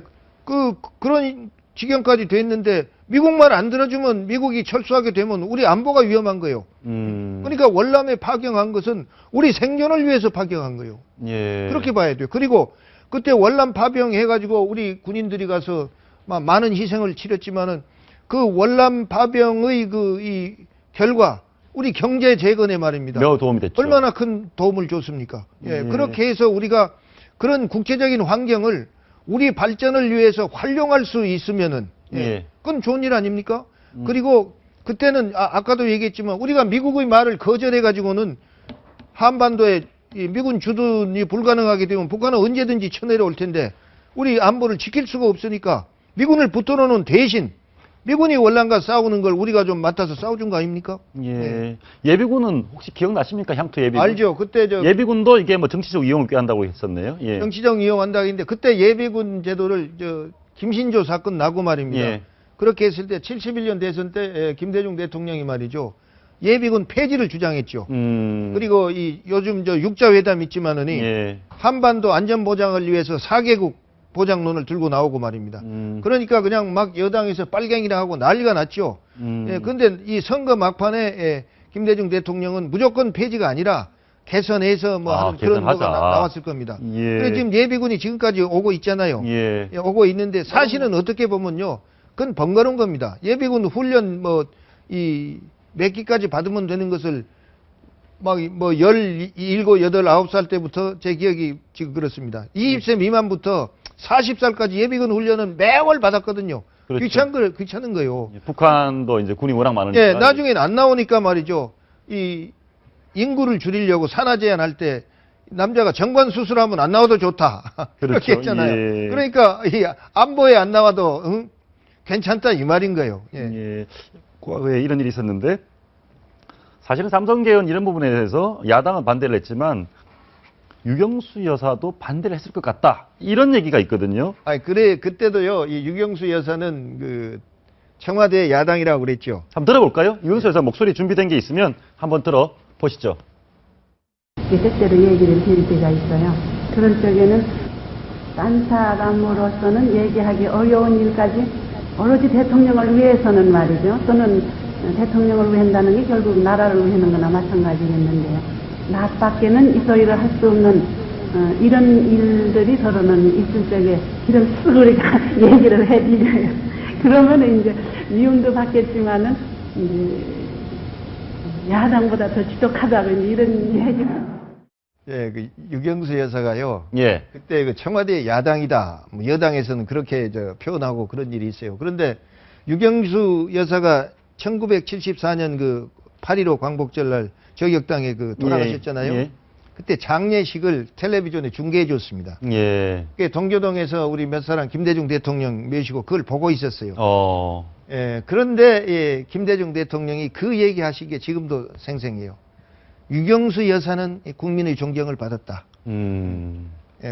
그런 지경까지 됐는데 미국 말 안 들어주면 미국이 철수하게 되면 우리 안보가 위험한 거예요. 그러니까 월남에 파병한 것은 우리 생존을 위해서 파병한 거예요.
예.
그렇게 봐야 돼요. 그리고 그때 월남 파병해가지고 우리 군인들이 가서 많은 희생을 치렀지만은 그 월남 파병의 이 결과 우리 경제 재건에 말입니다.
매우 도움이 됐죠.
얼마나 큰 도움을 줬습니까? 예, 그렇게 해서 우리가 그런 국제적인 환경을 우리 발전을 위해서 활용할 수 있으면은 그건 좋은 일 아닙니까? 그리고 그때는 아까도 얘기했지만 우리가 미국의 말을 거절해 가지고는 한반도에 이 미군 주둔이 불가능하게 되면 북한은 언제든지 쳐내려올 텐데 우리 안보를 지킬 수가 없으니까 미군을 붙들어놓은 대신 미군이 월남과 싸우는 걸 우리가 좀 맡아서 싸워준 거 아닙니까?
예. 예비군은 혹시 기억나십니까? 향토 예비군.
알죠. 그때
예비군도 이게 뭐 정치적 이용을 꾀한다고 했었네요. 예.
정치적 이용한다고 했는데 그때 예비군 제도를 김신조 사건 나고 말입니다.
예.
그렇게 했을 때 71년 대선 때 김대중 대통령이 말이죠. 예비군 폐지를 주장했죠. 그리고 요즘 육자회담 있지만은 한반도 안전 보장을 위해서 4개국 보장론을 들고 나오고 말입니다. 그러니까 그냥 막 여당에서 빨갱이라 하고 난리가 났죠. 예, 근데 이 선거 막판에 김대중 대통령은 무조건 폐지가 아니라 개선해서 뭐 하는 그런 거가 나왔을 겁니다. 그래서 지금 예비군이 지금까지 오고 있잖아요. 오고 있는데 사실은 어떻게 보면요. 그건 번거로운 겁니다. 예비군 훈련 몇 기까지 받으면 되는 것을 막 17, 18, 9살 때부터 제 기억이 지금 그렇습니다. 20세 미만부터 40살까지 예비군 훈련은 매월 받았거든요. 그렇죠. 귀찮은 거예요.
북한도 이제 군이 워낙 많으니까.
예, 나중엔 안 나오니까 말이죠. 이 인구를 줄이려고 산하 제한할 때 남자가 정관 수술하면 안 나와도 좋다.
그렇죠.
그렇게 했잖아요. 그러니까 이 안보에 안 나와도 괜찮다 이 말인 거예요.
예. 과거에 이런 일이 있었는데 사실은 삼성계는 이런 부분에 대해서 야당은 반대를 했지만 유경수 여사도 반대를 했을 것 같다. 이런 얘기가 있거든요.
그때도요. 이 유경수 여사는 청와대 야당이라고 그랬죠.
한번 들어볼까요? 유경수 여사 목소리 준비된 게 있으면 한번 들어보시죠.
때때로 얘기를 드릴 때가 있어요. 그럴 적에는 딴 사람으로서는 얘기하기 어려운 일까지 오로지 대통령을 위해서는 말이죠. 또는 대통령을 위한다는 게 결국 나라를 위하는 거나 마찬가지겠는데요. 나밖에는 이 소리를 할 수 없는 이런 일들이 서로는 있을 적에 이런 우리가 얘기를 해드려요. 그러면 이제 미움도 받겠지만은 이제 야당보다 더 지독하다고 이런 얘기를.
예, 유경수 여사가요.
예.
그때 청와대 야당이다. 여당에서는 그렇게 표현하고 그런 일이 있어요. 그런데 유경수 여사가 1974년 8.15 광복절날 저격당에 돌아가셨잖아요. 그때 장례식을 텔레비전에 중계해 줬습니다. 동교동에서 우리 몇 사람 김대중 대통령 모시고 그걸 보고 있었어요. 그런데 김대중 대통령이 그 얘기 하시기에 지금도 생생해요. 유경수 여사는 국민의 존경을 받았다.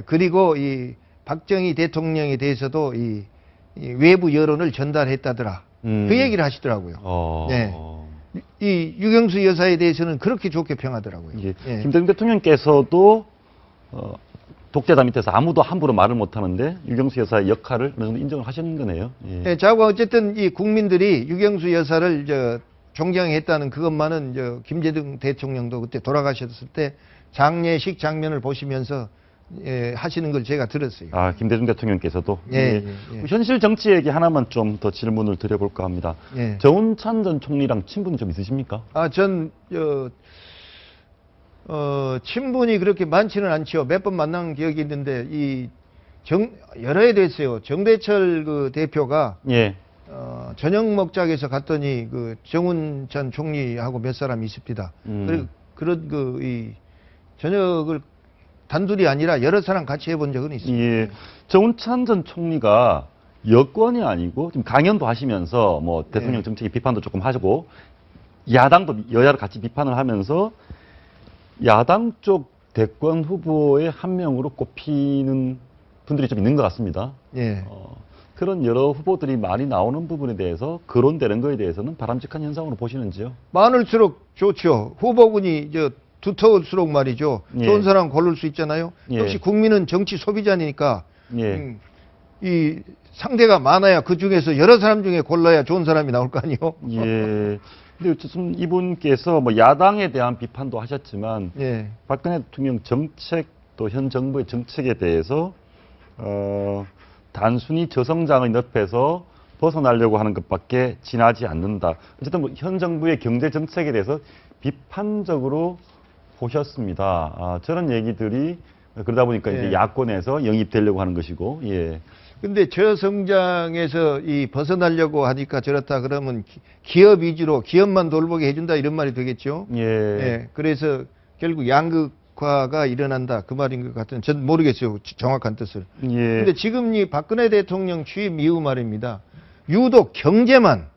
그리고 이 박정희 대통령에 대해서도 이 외부 여론을 전달했다더라. 그 얘기를 하시더라고요. 이 유경수 여사에 대해서는 그렇게 좋게 평하더라고요.
김대중 대통령께서도 독재자 밑에서 아무도 함부로 말을 못하는데 유경수 여사의 역할을 어느 정도 인정을 하시는 거네요.
자고 어쨌든 이 국민들이 유경수 여사를 존경했다는 그것만은 김대중 대통령도 그때 돌아가셨을 때 장례식 장면을 보시면서 하시는 걸 제가 들었어요.
아, 김대중 대통령께서도.
예.
현실 정치 얘기 하나만 좀 더 질문을 드려볼까 합니다.
예.
정운찬 전 총리랑 친분이 좀 있으십니까?
친분이 그렇게 많지는 않죠. 몇 번 만난 기억이 있는데, 여러 해 됐어요. 정대철 그 대표가.
예.
저녁 먹자에서 갔더니 그 정운찬 총리하고 몇 사람이 있습니다. 그리고 그런 저녁을 단둘이 아니라 여러 사람 같이 해본 적은 있습니다.
예. 정운찬 전 총리가 여권이 아니고 좀 강연도 하시면서 뭐 대통령 정책의 비판도 조금 하시고 야당도 여야를 같이 비판을 하면서 야당 쪽 대권 후보의 한 명으로 꼽히는 분들이 좀 있는 것 같습니다.
예.
그런 여러 후보들이 많이 나오는 부분에 대해서 거론되는 거에 대해서는 바람직한 현상으로 보시는지요?
많을수록 좋죠. 후보군이 두터울수록 말이죠.
예.
좋은 사람 고를 수 있잖아요.
예.
역시 국민은 정치 소비자니까
예.
이 상대가 많아야 그 중에서 여러 사람 중에 골라야 좋은 사람이 나올 거 아니에요.
예. 근데 어쨌든 이분께서 뭐 야당에 대한 비판도 하셨지만
예.
박근혜 대통령 정책 또 현 정부의 정책에 대해서 단순히 저성장의 늪에서 벗어나려고 하는 것밖에 지나지 않는다. 어쨌든 뭐 현 정부의 경제 정책에 대해서 비판적으로 보셨습니다. 저런 얘기들이 그러다 보니까 이제 야권에서 영입되려고 하는 것이고, 예.
근데 저성장에서 벗어나려고 하니까 저렇다 그러면 기업 위주로 기업만 돌보게 해준다 이런 말이 되겠죠.
예.
그래서 결국 양극화가 일어난다 그 말인 것 같은. 전 모르겠어요 정확한 뜻을.
예.
근데 지금 이 박근혜 대통령 취임 이후 말입니다. 유독 경제만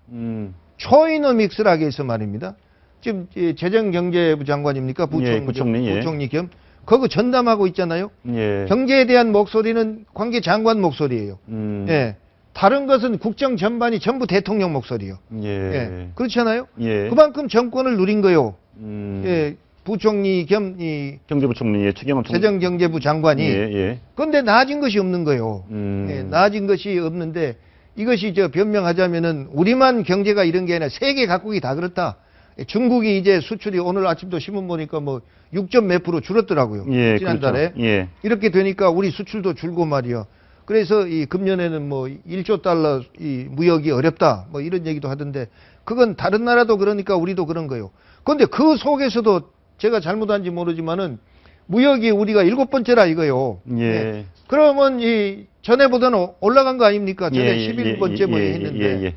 초이노믹스라고 해서 말입니다. 지금 재정경제부 장관입니까? 부총리 겸 그거 전담하고 있잖아요.
예.
경제에 대한 목소리는 관계 장관 목소리예요. 예. 다른 것은 국정 전반이 전부 대통령 목소리예요.
예.
그렇잖아요.
예.
그만큼 정권을 누린 거요. 부총리 겸
경제부총리, 최경환
재정경제부 장관이. 그런데 나아진 것이 없는 거예요. 나아진 것이 없는데 이것이 변명하자면은 우리만 경제가 이런 게 아니라 세계 각국이 다 그렇다. 중국이 이제 수출이 오늘 아침도 신문 보니까 뭐 6점 몇 % 줄었더라고요. 지난달에.
그렇죠.
이렇게 되니까 우리 수출도 줄고 말이야. 그래서 이 금년에는 뭐 1조 달러 이 무역이 어렵다. 뭐 이런 얘기도 하던데 그건 다른 나라도 그러니까 우리도 그런 거예요. 그런데 그 속에서도 제가 잘못한지 모르지만은 무역이 우리가 7번째라 이거요.
예.
그러면 이 전에보다는 올라간 거 아닙니까? 전에 11번째 뭐 했는데.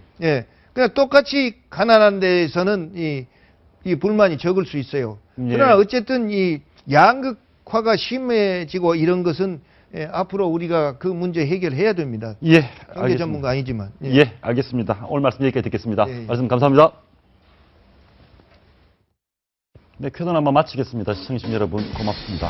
그냥 똑같이 가난한 데에서는 이 불만이 적을 수 있어요. 그러나 어쨌든 이 양극화가 심해지고 이런 것은 앞으로 우리가 그 문제 해결해야 됩니다.
예.
경제 전문가 아니지만.
예, 알겠습니다. 오늘 말씀 여기까지 듣겠습니다. 말씀 감사합니다. 네, 퀴즈는 한번 마치겠습니다. 시청해주신 여러분 고맙습니다.